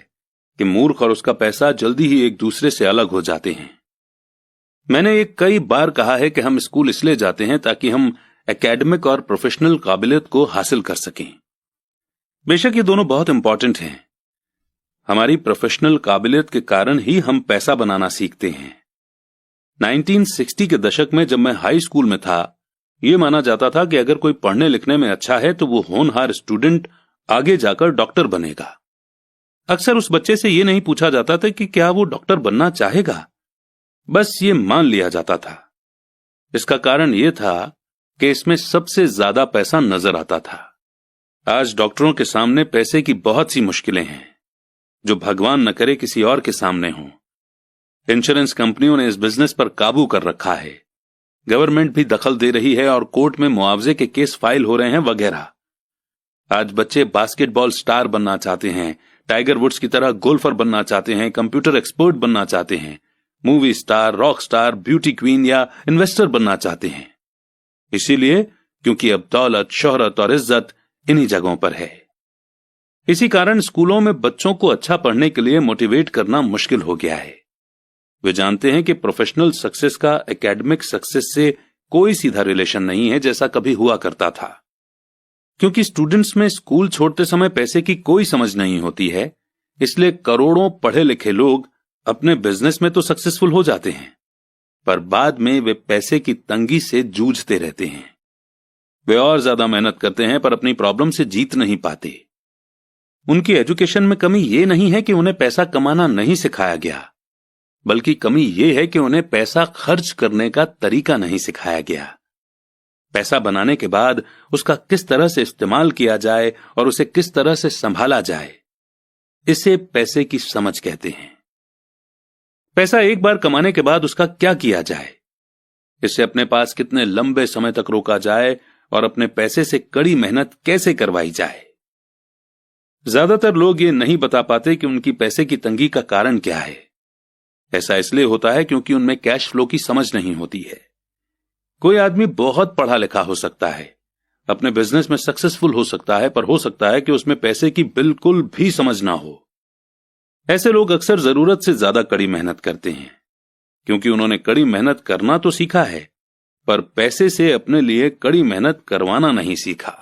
कि मूर्ख और उसका पैसा जल्दी ही एक दूसरे से अलग हो जाते हैं। मैंने ये कई बार कहा है कि हम स्कूल इसलिए जाते हैं ताकि हम एकेडमिक और प्रोफेशनल काबिलियत को हासिल कर सकें। बेशक ये दोनों बहुत इंपॉर्टेंट हैं। हमारी प्रोफेशनल काबिलियत के कारण ही हम पैसा बनाना सीखते हैं। 1960 के दशक में जब मैं हाई स्कूल में था, यह माना जाता था कि अगर कोई पढ़ने लिखने में अच्छा है तो वो होनहार स्टूडेंट आगे जाकर डॉक्टर बनेगा। अक्सर उस बच्चे से यह नहीं पूछा जाता था कि क्या वो डॉक्टर बनना चाहेगा, बस ये मान लिया जाता था। इसका कारण यह था कि इसमें सबसे ज्यादा पैसा नजर आता था। आज डॉक्टरों के सामने पैसे की बहुत सी मुश्किलें हैं जो भगवान न करे किसी और के सामने हों। इंश्योरेंस कंपनियों ने इस बिजनेस पर काबू कर रखा है, गवर्नमेंट भी दखल दे रही है और कोर्ट में मुआवजे के केस फाइल हो रहे हैं वगैरह। आज बच्चे बास्केटबॉल स्टार बनना चाहते हैं, टाइगर वुड्स की तरह गोल्फर बनना चाहते हैं, कंप्यूटर एक्सपर्ट बनना चाहते हैं, movie star, rock star, beauty queen या इन्वेस्टर बनना चाहते हैं। इसीलिए क्योंकि अब दौलत, शोहरत और इज्जत इन्हीं जगहों पर है। इसी कारण स्कूलों में बच्चों को अच्छा पढ़ने के लिए मोटिवेट करना मुश्किल हो गया है। वे जानते हैं कि प्रोफेशनल सक्सेस का एकेडमिक सक्सेस से कोई सीधा रिलेशन नहीं है जैसा कभी हुआ करता था। क्योंकि स्टूडेंट्स में स्कूल छोड़ते समय पैसे की कोई समझ नहीं होती है, इसलिए करोड़ों पढ़े लिखे लोग अपने बिजनेस में तो सक्सेसफुल हो जाते हैं, पर बाद में वे पैसे की तंगी से जूझते रहते हैं। वे और ज्यादा मेहनत करते हैं पर अपनी प्रॉब्लम से जीत नहीं पाते। उनकी एजुकेशन में कमी यह नहीं है कि उन्हें पैसा कमाना नहीं सिखाया गया, बल्कि कमी यह है कि उन्हें पैसा खर्च करने का तरीका नहीं सिखाया गया। पैसा बनाने के बाद उसका किस तरह से इस्तेमाल किया जाए और उसे किस तरह से संभाला जाए, इसे पैसे की समझ कहते हैं। पैसा एक बार कमाने के बाद उसका क्या किया जाए, इसे अपने पास कितने लंबे समय तक रोका जाए और अपने पैसे से कड़ी मेहनत कैसे करवाई जाए। ज्यादातर लोग ये नहीं बता पाते कि उनकी पैसे की तंगी का कारण क्या है। ऐसा इसलिए होता है क्योंकि उनमें कैश फ्लो की समझ नहीं होती है। कोई आदमी बहुत पढ़ा लिखा हो सकता है, अपने बिजनेस में सक्सेसफुल हो सकता है, पर हो सकता है कि उसमें पैसे की बिल्कुल भी समझ ना हो। ऐसे लोग अक्सर जरूरत से ज्यादा कड़ी मेहनत करते हैं, क्योंकि उन्होंने कड़ी मेहनत करना तो सीखा है, पर पैसे से अपने लिए कड़ी मेहनत करवाना नहीं सीखा।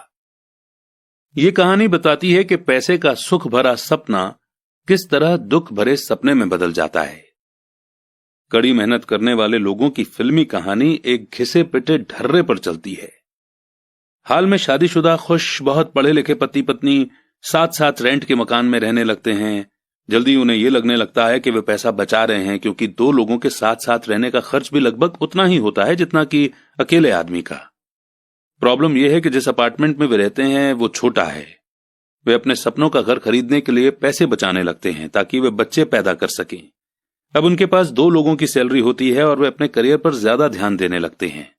यह कहानी बताती है कि पैसे का सुख भरा सपना किस तरह दुख भरे सपने में बदल जाता है। कड़ी मेहनत करने वाले लोगों की फिल्मी कहानी एक घिसे पिटे ढर्रे पर चलती है। हाल में शादीशुदा खुश बहुत पढ़े लिखे पति पत्नी साथ साथ रेंट के मकान में रहने लगते हैं। जल्दी उन्हें यह लगने लगता है कि वे पैसा बचा रहे हैं, क्योंकि दो लोगों के साथ साथ रहने का खर्च भी लगभग उतना ही होता है जितना कि अकेले आदमी का। प्रॉब्लम यह है कि जिस अपार्टमेंट में वे रहते हैं वो छोटा है। वे अपने सपनों का घर खरीदने के लिए पैसे बचाने लगते हैं ताकि वे बच्चे पैदा कर सकें। अब उनके पास 2 लोगों की सैलरी होती है और वे अपने करियर पर ज्यादा ध्यान देने लगते हैं।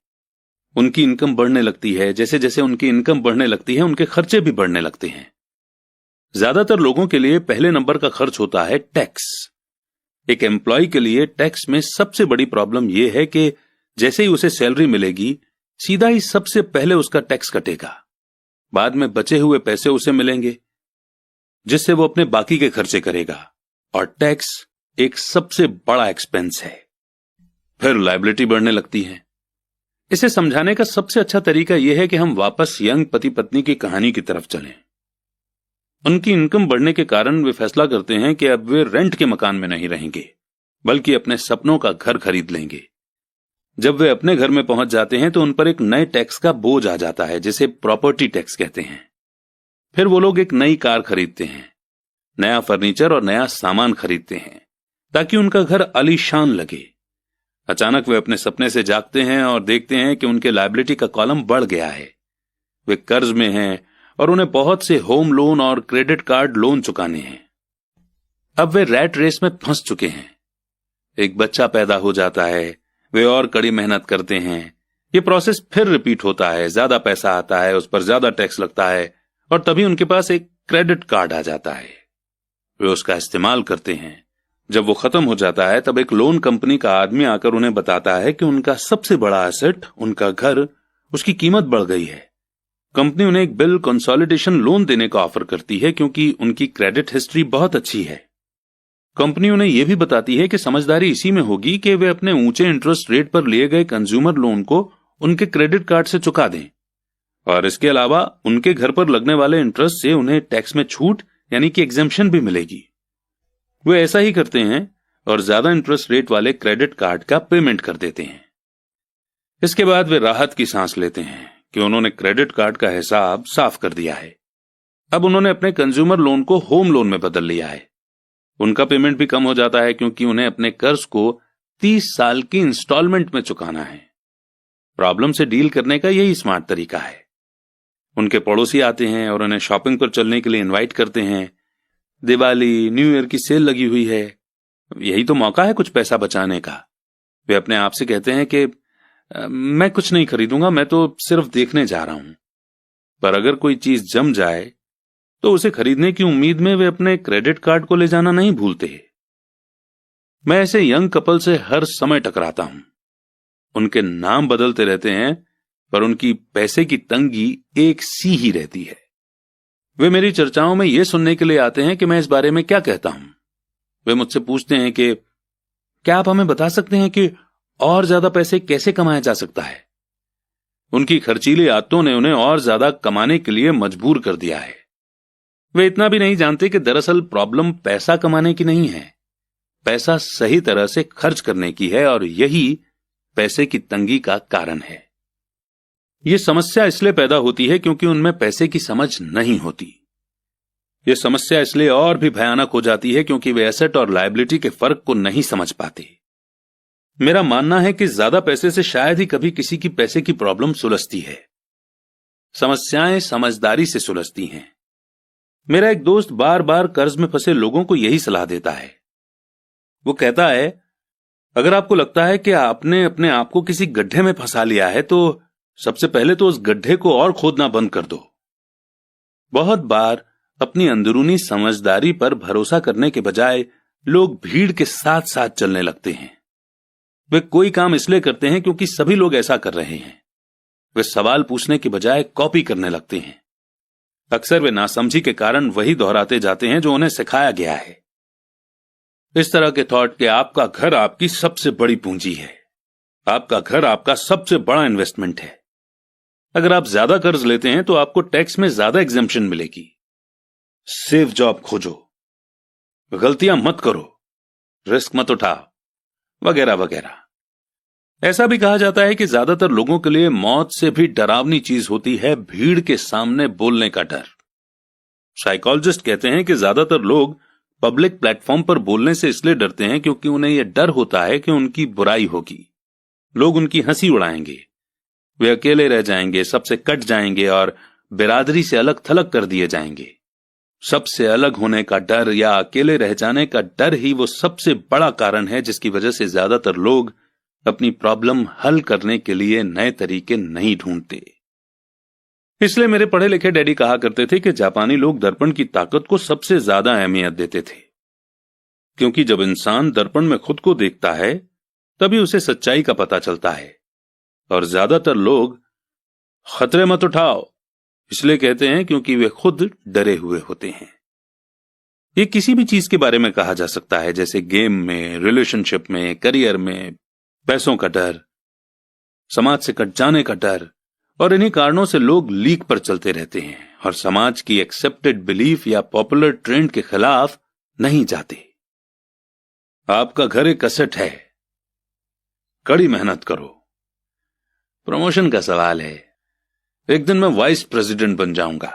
उनकी इनकम बढ़ने लगती है। जैसे जैसे उनकी इनकम बढ़ने लगती है उनके खर्चे भी बढ़ने लगते हैं। ज्यादातर लोगों के लिए पहले नंबर का खर्च होता है टैक्स। एक एम्प्लॉय के लिए टैक्स में सबसे बड़ी प्रॉब्लम यह है कि जैसे ही उसे सैलरी मिलेगी सीधा ही सबसे पहले उसका टैक्स कटेगा। बाद में बचे हुए पैसे उसे मिलेंगे जिससे वो अपने बाकी के खर्चे करेगा, और टैक्स एक सबसे बड़ा एक्सपेंस है। फिर लायबिलिटी बढ़ने लगती है। इसे समझाने का सबसे अच्छा तरीका यह है कि हम वापस यंग पति पत्नी की कहानी की तरफ चलें। उनकी इनकम बढ़ने के कारण वे फैसला करते हैं कि अब वे रेंट के मकान में नहीं रहेंगे, बल्कि अपने सपनों का घर खरीद लेंगे। जब वे अपने घर में पहुंच जाते हैं तो उन पर एक नए टैक्स का बोझ आ जाता है, जिसे प्रॉपर्टी टैक्स कहते हैं। फिर वो लोग एक नई कार खरीदते हैं, नया फर्नीचर और नया सामान खरीदते हैं ताकि उनका घर आलीशान लगे। अचानक वे अपने सपने से जागते हैं और देखते हैं कि उनके लायबिलिटी का कॉलम बढ़ गया है। वे कर्ज में हैं और उन्हें बहुत से होम लोन और क्रेडिट कार्ड लोन चुकाने हैं। अब वे रैट रेस में फंस चुके हैं। एक बच्चा पैदा हो जाता है, वे और कड़ी मेहनत करते हैं। ये प्रोसेस फिर रिपीट होता है, ज्यादा पैसा आता है, उस पर ज्यादा टैक्स लगता है और तभी उनके पास एक क्रेडिट कार्ड आ जाता है। वे उसका इस्तेमाल करते हैं। जब वो खत्म हो जाता है तब एक लोन कंपनी का आदमी आकर उन्हें बताता है कि उनका सबसे बड़ा एसेट, उनका घर, उसकी कीमत बढ़ गई है। कंपनी उन्हें एक बिल कंसोलिडेशन लोन देने का ऑफर करती है क्योंकि उनकी क्रेडिट हिस्ट्री बहुत अच्छी है। कंपनी उन्हें यह भी बताती है कि समझदारी इसी में होगी कि वे अपने ऊंचे इंटरेस्ट रेट पर लिए गए कंज्यूमर लोन को उनके क्रेडिट कार्ड से चुका दें और इसके अलावा उनके घर पर लगने वाले इंटरेस्ट से उन्हें टैक्स में छूट यानी कि एग्जेम्पशन भी मिलेगी। वे ऐसा ही करते हैं और ज्यादा इंटरेस्ट रेट वाले क्रेडिट कार्ड का पेमेंट कर देते हैं। इसके बाद वे राहत की सांस लेते हैं कि उन्होंने क्रेडिट कार्ड का हिसाब साफ कर दिया है। अब उन्होंने अपने कंज्यूमर लोन को होम लोन में बदल लिया है। उनका पेमेंट भी कम हो जाता है क्योंकि उन्हें अपने कर्ज को 30 साल की इंस्टॉलमेंट में चुकाना है। प्रॉब्लम से डील करने का यही स्मार्ट तरीका है। उनके पड़ोसी आते हैं और उन्हें शॉपिंग पर चलने के लिए इनवाइट करते हैं। दिवाली, न्यू ईयर की सेल लगी हुई है, यही तो मौका है कुछ पैसा बचाने का। वे अपने आप से कहते हैं कि मैं कुछ नहीं खरीदूंगा, मैं तो सिर्फ देखने जा रहा हूं। पर अगर कोई चीज जम जाए तो उसे खरीदने की उम्मीद में वे अपने क्रेडिट कार्ड को ले जाना नहीं भूलते। मैं ऐसे यंग कपल से हर समय टकराता हूं। उनके नाम बदलते रहते हैं पर उनकी पैसे की तंगी एक सी ही रहती है। वे मेरी चर्चाओं में यह सुनने के लिए आते हैं कि मैं इस बारे में क्या कहता हूं। वे मुझसे पूछते हैं कि क्या आप हमें बता सकते हैं कि और ज्यादा पैसे कैसे कमाया जा सकता है। उनकी खर्चीली आदतों ने उन्हें और ज्यादा कमाने के लिए मजबूर कर दिया है। वे इतना भी नहीं जानते कि दरअसल प्रॉब्लम पैसा कमाने की नहीं है, पैसा सही तरह से खर्च करने की है और यही पैसे की तंगी का कारण है। यह समस्या इसलिए पैदा होती है क्योंकि उनमें पैसे की समझ नहीं होती। यह समस्या इसलिए और भी भयानक हो जाती है क्योंकि वे एसेट और लायबिलिटी के फर्क को नहीं समझ पाते। मेरा मानना है कि ज्यादा पैसे से शायद ही कभी किसी की पैसे की प्रॉब्लम सुलझती है। समस्याएं समझदारी से सुलझती हैं। मेरा एक दोस्त बार बार कर्ज में फंसे लोगों को यही सलाह देता है। वो कहता है, अगर आपको लगता है कि आपने अपने आप को किसी गड्ढे में फंसा लिया है तो सबसे पहले तो उस गड्ढे को और खोदना बंद कर दो। बहुत बार अपनी अंदरूनी समझदारी पर भरोसा करने के बजाय लोग भीड़ के साथ साथ चलने लगते हैं। वे कोई काम इसलिए करते हैं क्योंकि सभी लोग ऐसा कर रहे हैं। वे सवाल पूछने के बजाय कॉपी करने लगते हैं। अक्सर वे नासमझी के कारण वही दोहराते जाते हैं जो उन्हें सिखाया गया है। इस तरह के थॉट कि आपका घर आपकी सबसे बड़ी पूंजी है, आपका घर आपका सबसे बड़ा इन्वेस्टमेंट है। अगर आप ज्यादा कर्ज लेते हैं तो आपको टैक्स में ज्यादा एग्जेम्पशन मिलेगी। सेफ जॉब खोजो, गलतियां मत करो, रिस्क मत उठाओ, वगैरह वगैरह। ऐसा भी कहा जाता है कि ज्यादातर लोगों के लिए मौत से भी डरावनी चीज होती है भीड़ के सामने बोलने का डर। साइकोलॉजिस्ट कहते हैं कि ज्यादातर लोग पब्लिक प्लेटफॉर्म पर बोलने से इसलिए डरते हैं क्योंकि उन्हें यह डर होता है कि उनकी बुराई होगी, लोग उनकी हंसी उड़ाएंगे, वे अकेले रह जाएंगे, सबसे कट जाएंगे और बिरादरी से अलग थलग कर दिए जाएंगे। सबसे अलग होने का डर या अकेले रह जाने का डर ही वो सबसे बड़ा कारण है जिसकी वजह से ज्यादातर लोग अपनी प्रॉब्लम हल करने के लिए नए तरीके नहीं ढूंढते। इसलिए मेरे पढ़े लिखे डैडी कहा करते थे कि जापानी लोग दर्पण की ताकत को सबसे ज्यादा अहमियत देते थे, क्योंकि जब इंसान दर्पण में खुद को देखता है तभी उसे सच्चाई का पता चलता है। और ज्यादातर लोग खतरे मत उठाओ इसलिए कहते हैं क्योंकि वे खुद डरे हुए होते हैं। ये किसी भी चीज के बारे में कहा जा सकता है, जैसे गेम में, रिलेशनशिप में, करियर में, पैसों का डर, समाज से कट जाने का डर। और इन्हीं कारणों से लोग लीक पर चलते रहते हैं और समाज की एक्सेप्टेड बिलीफ या पॉपुलर ट्रेंड के खिलाफ नहीं जाते। आपका घर एक असेट है, कड़ी मेहनत करो। प्रमोशन का सवाल है, एक दिन मैं वाइस प्रेसिडेंट बन जाऊंगा।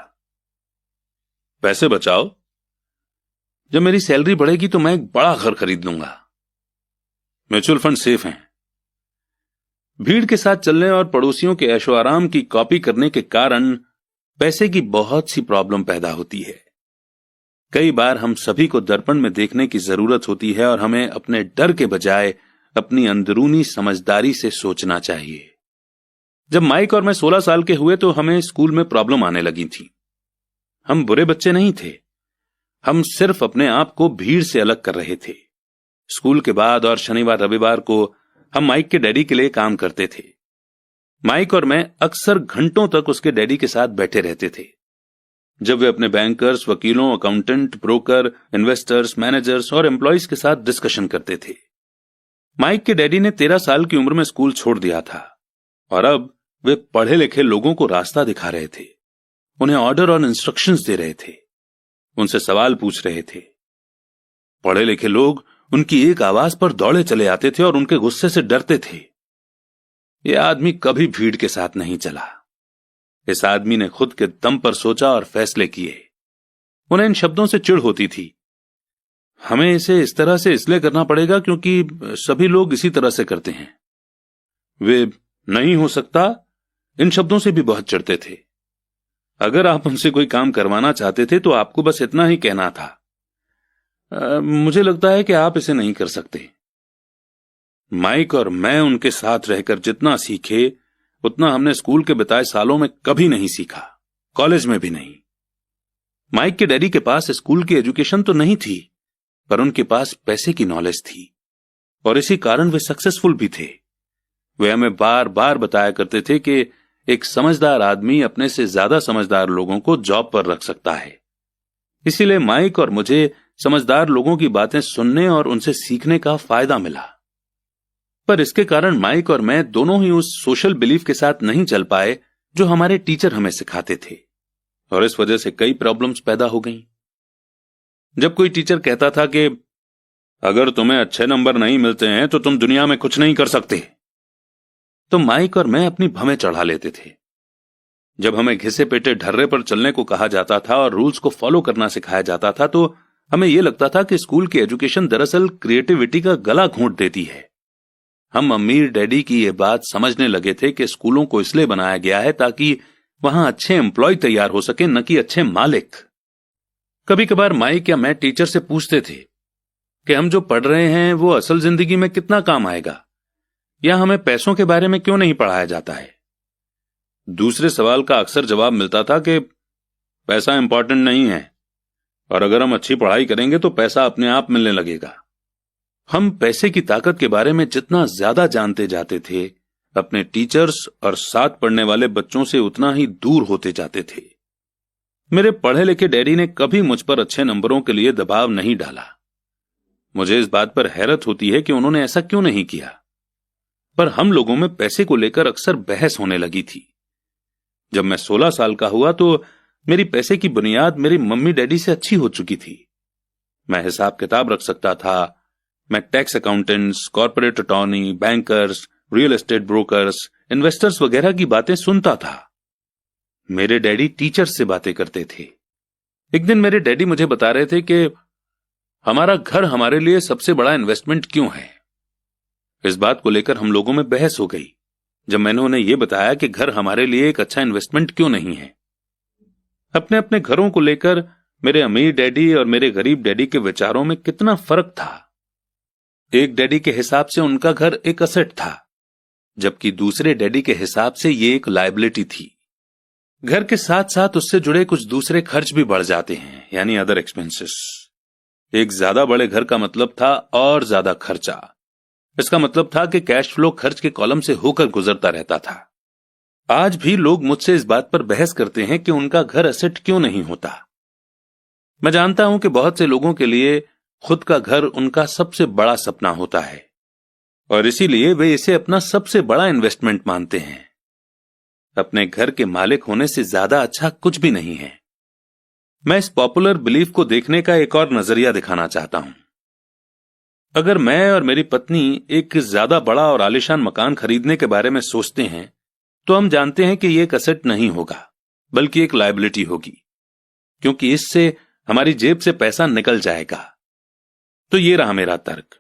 पैसे बचाओ, जब मेरी सैलरी बढ़ेगी तो मैं एक बड़ा घर खरीद लूंगा। म्यूचुअल फंड सेफ हैं। भीड़ के साथ चलने और पड़ोसियों के ऐशो आराम की कॉपी करने के कारण पैसे की बहुत सी प्रॉब्लम पैदा होती है। कई बार हम सभी को दर्पण में देखने की जरूरत होती है और हमें अपने डर के बजाय अपनी अंदरूनी समझदारी से सोचना चाहिए। जब माइक और मैं 16 साल के हुए तो हमें स्कूल में प्रॉब्लम आने लगी थी। हम बुरे बच्चे नहीं थे, हम सिर्फ अपने आप को भीड़ से अलग कर रहे थे। स्कूल के बाद और शनिवार रविवार को हम माइक के डैडी के लिए काम करते थे। माइक और मैं अक्सर घंटों तक उसके डैडी के साथ बैठे रहते थे जब वे अपने बैंकर्स, वकीलों, अकाउंटेंट, ब्रोकर, इन्वेस्टर्स, मैनेजर्स और एम्प्लॉइज के साथ डिस्कशन करते थे। माइक के डैडी ने 13 साल की उम्र में स्कूल छोड़ दिया था और अब वे पढ़े लिखे लोगों को रास्ता दिखा रहे थे, उन्हें ऑर्डर और इंस्ट्रक्शंस दे रहे थे, उनसे सवाल पूछ रहे थे। पढ़े लिखे लोग उनकी एक आवाज पर दौड़े चले आते थे और उनके गुस्से से डरते थे। यह आदमी कभी भीड़ के साथ नहीं चला। इस आदमी ने खुद के दम पर सोचा और फैसले किए। उन्हें इन शब्दों से चिढ़ होती थी, हमें इसे इस तरह से इसलिए करना पड़ेगा क्योंकि सभी लोग इसी तरह से करते हैं। वे नहीं हो सकता, इन शब्दों से भी बहुत चिढ़ते थे। अगर आप उनसे कोई काम करवाना चाहते थे तो आपको बस इतना ही कहना था, मुझे लगता है कि आप इसे नहीं कर सकते। माइक और मैं उनके साथ रहकर जितना सीखे उतना हमने स्कूल के बिताए सालों में कभी नहीं सीखा, कॉलेज में भी नहीं। माइक के डैडी के पास स्कूल की एजुकेशन तो नहीं थी, पर उनके पास पैसे की नॉलेज थी और इसी कारण वे सक्सेसफुल भी थे। वे हमें बार बार बताया करते थे कि एक समझदार आदमी अपने से ज्यादा समझदार लोगों को जॉब पर रख सकता है। इसीलिए माइक और मुझे समझदार लोगों की बातें सुनने और उनसे सीखने का फायदा मिला। पर इसके कारण माइक और मैं दोनों ही उस सोशल बिलीफ के साथ नहीं चल पाए जो हमारे टीचर हमें सिखाते थे और इस वजह से कई प्रॉब्लम्स पैदा हो गईं। जब कोई टीचर कहता था कि अगर तुम्हें अच्छे नंबर नहीं मिलते हैं तो तुम दुनिया में कुछ नहीं कर सकते, तो माइक और मैं अपनी भवें चढ़ा लेते थे। जब हमें घिसे पेटे ढर्रे पर चलने को कहा जाता था और रूल्स को फॉलो करना सिखाया जाता था तो हमें यह लगता था कि स्कूल की एजुकेशन दरअसल क्रिएटिविटी का गला घोंट देती है। हम अमीर डैडी की यह बात समझने लगे थे कि स्कूलों को इसलिए बनाया गया है ताकि वहां अच्छे एम्प्लॉय तैयार हो सके, न कि अच्छे मालिक। कभी कभार माइक या मैं टीचर से पूछते थे कि हम जो पढ़ रहे हैं वो असल जिंदगी में कितना काम आएगा, या हमें पैसों के बारे में क्यों नहीं पढ़ाया जाता है। दूसरे सवाल का अक्सर जवाब मिलता था कि पैसा इंपॉर्टेंट नहीं है और अगर हम अच्छी पढ़ाई करेंगे तो पैसा अपने आप मिलने लगेगा। हम पैसे की ताकत के बारे में जितना ज्यादा जानते जाते थे, अपने टीचर्स और साथ पढ़ने वाले बच्चों से उतना ही दूर होते जाते थे। मेरे पढ़े लिखे डैडी ने कभी मुझ पर अच्छे नंबरों के लिए दबाव नहीं डाला। मुझे इस बात पर हैरत होती है कि उन्होंने ऐसा क्यों नहीं किया, पर हम लोगों में पैसे को लेकर अक्सर बहस होने लगी थी। जब मैं 16 साल का हुआ तो मेरी पैसे की बुनियाद मेरी मम्मी डैडी से अच्छी हो चुकी थी। मैं हिसाब किताब रख सकता था। मैं tax accountants, corporate attorney, bankers, real estate brokers, investors वगैरह की बातें सुनता था। मेरे डैडी टीचर्स से बातें करते थे। एक दिन मेरे डैडी मुझे बता रहे थे कि हमारा घर हमारे लिए सबसे बड़ा इन्वेस्टमेंट क्यों है। इस बात को लेकर हम लोगों में बहस हो गई जब मैंने उन्हें यह बताया कि घर हमारे लिए एक अच्छा इन्वेस्टमेंट क्यों नहीं है। अपने अपने घरों को लेकर मेरे अमीर डैडी और मेरे गरीब डैडी के विचारों में कितना फर्क था। एक डैडी के हिसाब से उनका घर एक असेट था, जबकि दूसरे डैडी के हिसाब से ये एक लायबिलिटी थी। घर के साथ साथ उससे जुड़े कुछ दूसरे खर्च भी बढ़ जाते हैं, यानी अदर एक्सपेंसेस। एक ज्यादा बड़े घर का मतलब था और ज्यादा खर्चा। इसका मतलब था कि कैश फ्लो खर्च के कॉलम से होकर गुजरता रहता था। आज भी लोग मुझसे इस बात पर बहस करते हैं कि उनका घर असेट क्यों नहीं होता। मैं जानता हूं कि बहुत से लोगों के लिए खुद का घर उनका सबसे बड़ा सपना होता है और इसीलिए वे इसे अपना सबसे बड़ा इन्वेस्टमेंट मानते हैं। अपने घर के मालिक होने से ज्यादा अच्छा कुछ भी नहीं है। मैं इस पॉपुलर बिलीफ को देखने का एक और नजरिया दिखाना चाहता हूं। अगर मैं और मेरी पत्नी एक ज्यादा बड़ा और आलीशान मकान खरीदने के बारे में सोचते हैं तो हम जानते हैं कि ये एक एसेट नहीं होगा बल्कि एक लायबिलिटी होगी, क्योंकि इससे हमारी जेब से पैसा निकल जाएगा। तो ये रहा मेरा तर्क।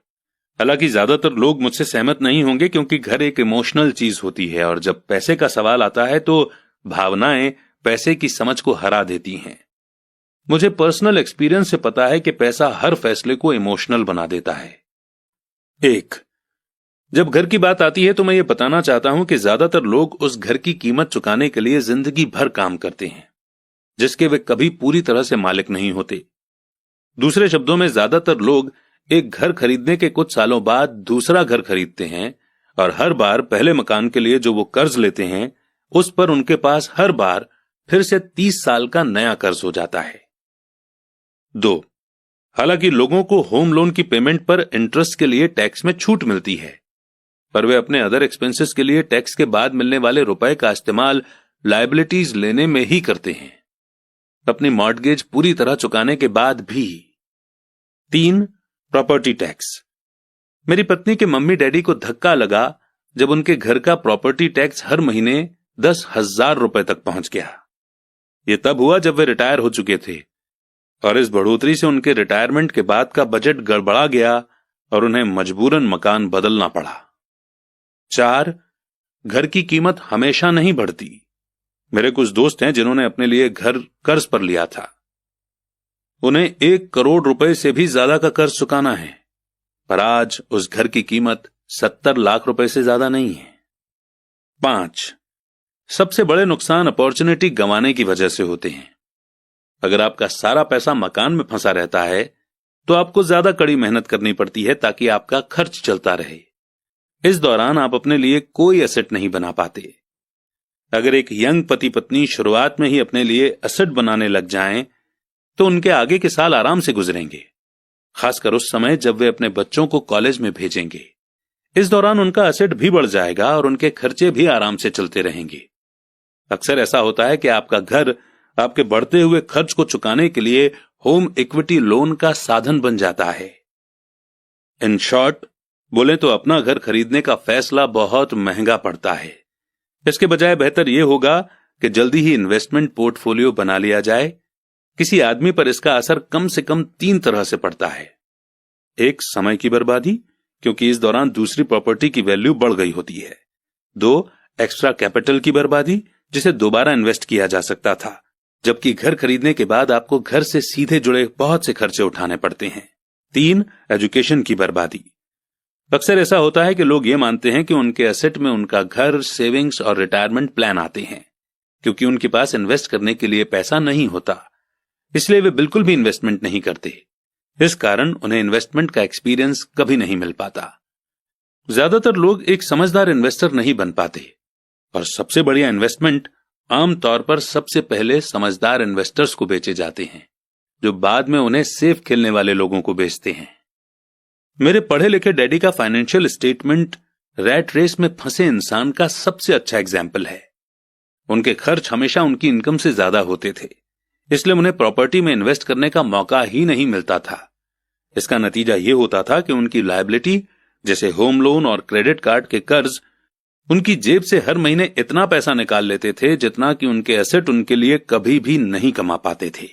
हालांकि ज्यादातर लोग मुझसे सहमत नहीं होंगे, क्योंकि घर एक इमोशनल चीज होती है और जब पैसे का सवाल आता है तो भावनाएं पैसे की समझ को हरा देती हैं। मुझे पर्सनल एक्सपीरियंस से पता है कि पैसा हर फैसले को इमोशनल बना देता है। एक, जब घर की बात आती है तो मैं ये बताना चाहता हूं कि ज्यादातर लोग उस घर की कीमत चुकाने के लिए जिंदगी भर काम करते हैं, जिसके वे कभी पूरी तरह से मालिक नहीं होते। दूसरे शब्दों में, ज्यादातर लोग एक घर खरीदने के कुछ सालों बाद दूसरा घर खरीदते हैं और हर बार पहले मकान के लिए जो वो कर्ज लेते हैं उस पर उनके पास हर बार फिर से 30 साल का नया कर्ज हो जाता है। 2, हालांकि लोगों को होम लोन की पेमेंट पर इंटरेस्ट के लिए टैक्स में छूट मिलती है, पर वे अपने अदर एक्सपेंसेस के लिए टैक्स के बाद मिलने वाले रुपए का इस्तेमाल लायबिलिटीज लेने में ही करते हैं, अपनी मॉर्टगेज पूरी तरह चुकाने के बाद भी। 3, प्रॉपर्टी टैक्स। मेरी पत्नी के मम्मी डैडी को धक्का लगा जब उनके घर का प्रॉपर्टी टैक्स हर महीने 10,000 रुपए तक पहुंच गया। यह तब हुआ जब वे रिटायर हो चुके थे और इस बढ़ोतरी से उनके रिटायरमेंट के बाद का बजट गड़बड़ा गया और उन्हें मजबूरन मकान बदलना पड़ा। 4, घर की कीमत हमेशा नहीं बढ़ती। मेरे कुछ दोस्त हैं जिन्होंने अपने लिए घर कर्ज पर लिया था। उन्हें 1 करोड़ रुपए से भी ज्यादा का कर्ज चुकाना है, पर आज उस घर की कीमत 70 लाख रुपए से ज्यादा नहीं है। 5, सबसे बड़े नुकसान अपॉर्चुनिटी गंवाने की वजह से होते हैं। अगर आपका सारा पैसा मकान में फंसा रहता है तो आपको ज्यादा कड़ी मेहनत करनी पड़ती है ताकि आपका खर्च चलता रहे। इस दौरान आप अपने लिए कोई एसेट नहीं बना पाते। अगर एक यंग पति पत्नी शुरुआत में ही अपने लिए एसेट बनाने लग जाएं तो उनके आगे के साल आराम से गुजरेंगे, खासकर उस समय जब वे अपने बच्चों को कॉलेज में भेजेंगे। इस दौरान उनका एसेट भी बढ़ जाएगा और उनके खर्चे भी आराम से चलते रहेंगे। अक्सर ऐसा होता है कि आपका घर आपके बढ़ते हुए खर्च को चुकाने के लिए होम इक्विटी लोन का साधन बन जाता है। इन शॉर्ट बोले तो अपना घर खरीदने का फैसला बहुत महंगा पड़ता है। इसके बजाय बेहतर यह होगा कि जल्दी ही इन्वेस्टमेंट पोर्टफोलियो बना लिया जाए। किसी आदमी पर इसका असर कम से कम 3 तरह से पड़ता है। 1, समय की बर्बादी, क्योंकि इस दौरान दूसरी प्रॉपर्टी की वैल्यू बढ़ गई होती है। 2, एक्स्ट्रा कैपिटल की बर्बादी, जिसे दोबारा इन्वेस्ट किया जा सकता था, जबकि घर खरीदने के बाद आपको घर से सीधे जुड़े बहुत से खर्चे उठाने पड़ते हैं। 3, एजुकेशन की बर्बादी। अक्सर ऐसा होता है कि लोग ये मानते हैं कि उनके एसेट में उनका घर, सेविंग्स और रिटायरमेंट प्लान आते हैं, क्योंकि उनके पास इन्वेस्ट करने के लिए पैसा नहीं होता, इसलिए वे बिल्कुल भी इन्वेस्टमेंट नहीं करते। इस कारण उन्हें इन्वेस्टमेंट का एक्सपीरियंस कभी नहीं मिल पाता। ज्यादातर लोग एक समझदार इन्वेस्टर नहीं बन पाते और सबसे बढ़िया इन्वेस्टमेंट आमतौर पर सबसे पहले समझदार इन्वेस्टर्स को बेचे जाते हैं, जो बाद में उन्हें सेफ खेलने वाले लोगों को बेचते हैं। मेरे पढ़े लिखे डैडी का फाइनेंशियल स्टेटमेंट रैट रेस में फंसे इंसान का सबसे अच्छा एग्जाम्पल है। उनके खर्च हमेशा उनकी इनकम से ज्यादा होते थे, इसलिए उन्हें प्रॉपर्टी में इन्वेस्ट करने का मौका ही नहीं मिलता था। इसका नतीजा यह होता था कि उनकी लायबिलिटी जैसे होम लोन और क्रेडिट कार्ड के कर्ज उनकी जेब से हर महीने इतना पैसा निकाल लेते थे जितना कि उनके एसेट उनके लिए कभी भी नहीं कमा पाते थे।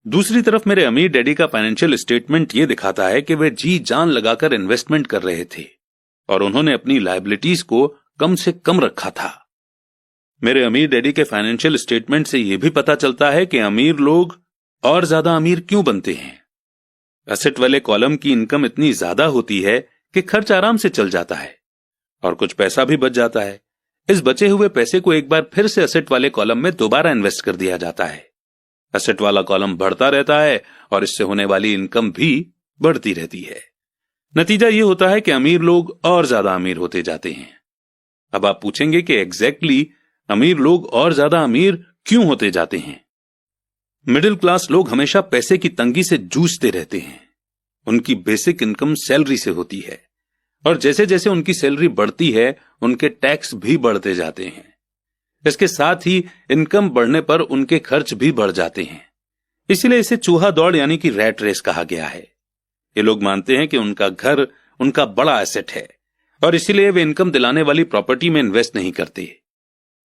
दूसरी तरफ मेरे अमीर डैडी का फाइनेंशियल स्टेटमेंट यह दिखाता है कि वे जी जान लगाकर इन्वेस्टमेंट कर रहे थे और उन्होंने अपनी लायबिलिटीज को कम से कम रखा था। मेरे अमीर डैडी के फाइनेंशियल स्टेटमेंट से यह भी पता चलता है कि अमीर लोग और ज्यादा अमीर क्यों बनते हैं। एसेट वाले कॉलम की इनकम इतनी ज्यादा होती है कि खर्च आराम से चल जाता है और कुछ पैसा भी बच जाता है। इस बचे हुए पैसे को एक बार फिर से एसेट वाले कॉलम में दोबारा इन्वेस्ट कर दिया जाता है। एसेट वाला कॉलम बढ़ता रहता है और इससे होने वाली इनकम भी बढ़ती रहती है। नतीजा यह होता है कि अमीर लोग और ज्यादा अमीर होते जाते हैं। अब आप पूछेंगे कि एग्जैक्टली अमीर लोग और ज्यादा अमीर क्यों होते जाते हैं। मिडिल क्लास लोग हमेशा पैसे की तंगी से जूझते रहते हैं। उनकी बेसिक इनकम सैलरी से होती है और जैसे जैसे उनकी सैलरी बढ़ती है उनके टैक्स भी बढ़ते जाते हैं। इसके साथ ही इनकम बढ़ने पर उनके खर्च भी बढ़ जाते हैं। इसलिए इसे चूहा दौड़ यानी कि रैट रेस कहा गया है। ये लोग मानते हैं कि उनका घर उनका बड़ा एसेट है और इसीलिए वे इनकम दिलाने वाली प्रॉपर्टी में इन्वेस्ट नहीं करते।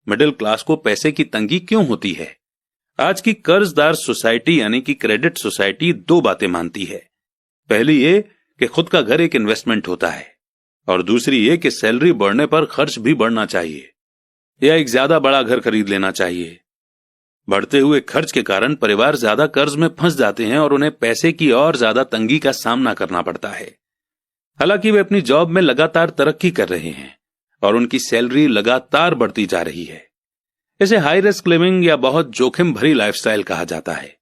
मिडिल क्लास को पैसे की तंगी क्यों होती है? आज की कर्जदार सोसाइटी यानी कि क्रेडिट सोसाइटी दो बातें मानती है। पहली ये कि खुद का घर एक इन्वेस्टमेंट होता है और दूसरी ये कि सैलरी बढ़ने पर खर्च भी बढ़ना चाहिए या एक ज्यादा बड़ा घर खरीद लेना चाहिए। बढ़ते हुए खर्च के कारण परिवार ज्यादा कर्ज में फंस जाते हैं और उन्हें पैसे की और ज्यादा तंगी का सामना करना पड़ता है। हालांकि वे अपनी जॉब में लगातार तरक्की कर रहे हैं और उनकी सैलरी लगातार बढ़ती जा रही है। इसे हाई रिस्क लिविंग या बहुत जोखिम भरी लाइफस्टाइल कहा जाता है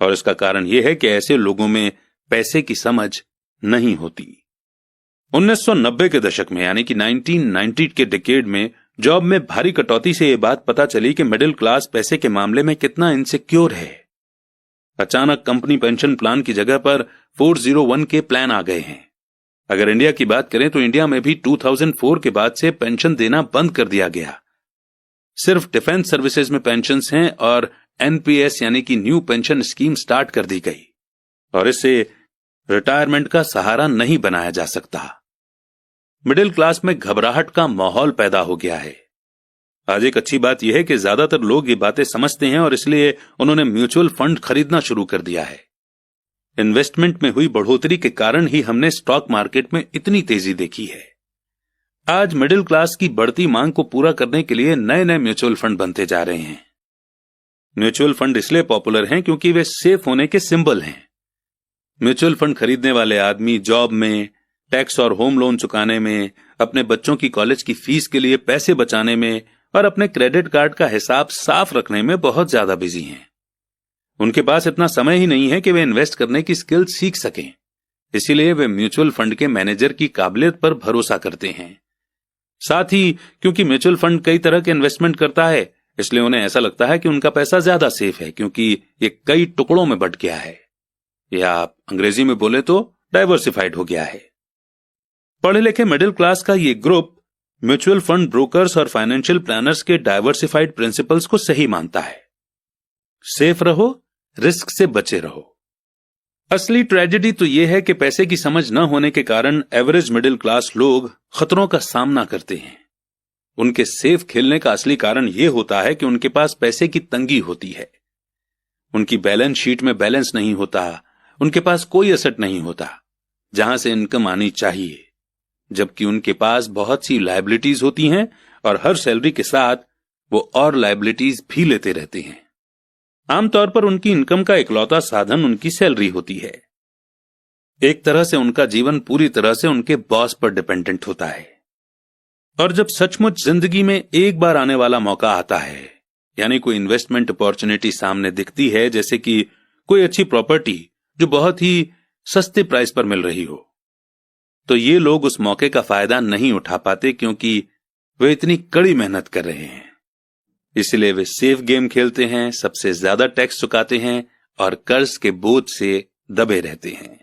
और इसका कारण यह है कि ऐसे लोगों में पैसे की समझ नहीं होती। 1990 के दशक में यानी कि 1990 के डिकेड में जॉब में भारी कटौती से यह बात पता चली कि मिडिल क्लास पैसे के मामले में कितना इनसिक्योर है। अचानक कंपनी पेंशन प्लान की जगह पर 401 के प्लान आ गए हैं। अगर इंडिया की बात करें तो इंडिया में भी 2004 के बाद से पेंशन देना बंद कर दिया गया। सिर्फ डिफेंस सर्विसेज में पेंशन्स हैं और एनपीएस यानी कि न्यू पेंशन स्कीम स्टार्ट कर दी गई और इससे रिटायरमेंट का सहारा नहीं बनाया जा सकता। मिडिल क्लास में घबराहट का माहौल पैदा हो गया है। आज एक अच्छी बात यह है कि ज्यादातर लोग ये बातें समझते हैं और इसलिए उन्होंने म्यूचुअल फंड खरीदना शुरू कर दिया है। इन्वेस्टमेंट में हुई बढ़ोतरी के कारण ही हमने स्टॉक मार्केट में इतनी तेजी देखी है। आज मिडिल क्लास की बढ़ती मांग को पूरा करने के लिए नए नए म्यूचुअल फंड बनते जा रहे हैं। म्यूचुअल फंड इसलिए पॉपुलर हैं क्योंकि वे सेफ होने के सिंबल हैं। म्यूचुअल फंड खरीदने वाले आदमी जॉब में, टैक्स और होम लोन चुकाने में, अपने बच्चों की कॉलेज की फीस के लिए पैसे बचाने में और अपने क्रेडिट कार्ड का हिसाब साफ रखने में बहुत ज्यादा बिजी हैं। उनके पास इतना समय ही नहीं है कि वे इन्वेस्ट करने की स्किल सीख सकें। इसीलिए वे म्यूचुअल फंड के मैनेजर की काबिलियत पर भरोसा करते हैं। साथ ही क्योंकि म्यूचुअल फंड कई तरह के इन्वेस्टमेंट करता है, इसलिए उन्हें ऐसा लगता है कि उनका पैसा ज्यादा सेफ है क्योंकि ये कई टुकड़ों में बंट गया है, या आप अंग्रेजी में बोले तो डाइवर्सिफाइड हो गया है। पढ़े लिखे मिडिल क्लास का ये ग्रुप म्यूचुअल फंड ब्रोकर्स और फाइनेंशियल प्लानर्स के डाइवर्सिफाइड प्रिंसिपल्स को सही मानता है। सेफ रहो, रिस्क से बचे रहो। असली ट्रेजेडी तो यह है कि पैसे की समझ न होने के कारण एवरेज मिडिल क्लास लोग खतरों का सामना करते हैं। उनके सेफ खेलने का असली कारण यह होता है कि उनके पास पैसे की तंगी होती है। उनकी बैलेंस शीट में बैलेंस नहीं होता, उनके पास कोई एसेट नहीं होता जहां से इनकम आनी चाहिए, जबकि उनके पास बहुत सी लायबिलिटीज होती हैं और हर सैलरी के साथ वो और लायबिलिटीज भी लेते रहते हैं। आमतौर पर उनकी इनकम का इकलौता साधन उनकी सैलरी होती है। एक तरह से उनका जीवन पूरी तरह से उनके बॉस पर डिपेंडेंट होता है। और जब सचमुच जिंदगी में एक बार आने वाला मौका आता है, यानी कोई इन्वेस्टमेंट अपॉर्चुनिटी सामने दिखती है, जैसे कि कोई अच्छी प्रॉपर्टी जो बहुत ही सस्ते प्राइस पर मिल रही हो, तो ये लोग उस मौके का फायदा नहीं उठा पाते क्योंकि वे इतनी कड़ी मेहनत कर रहे हैं। इसलिए वे सेफ गेम खेलते हैं, सबसे ज्यादा टैक्स चुकाते हैं और कर्ज के बोझ से दबे रहते हैं।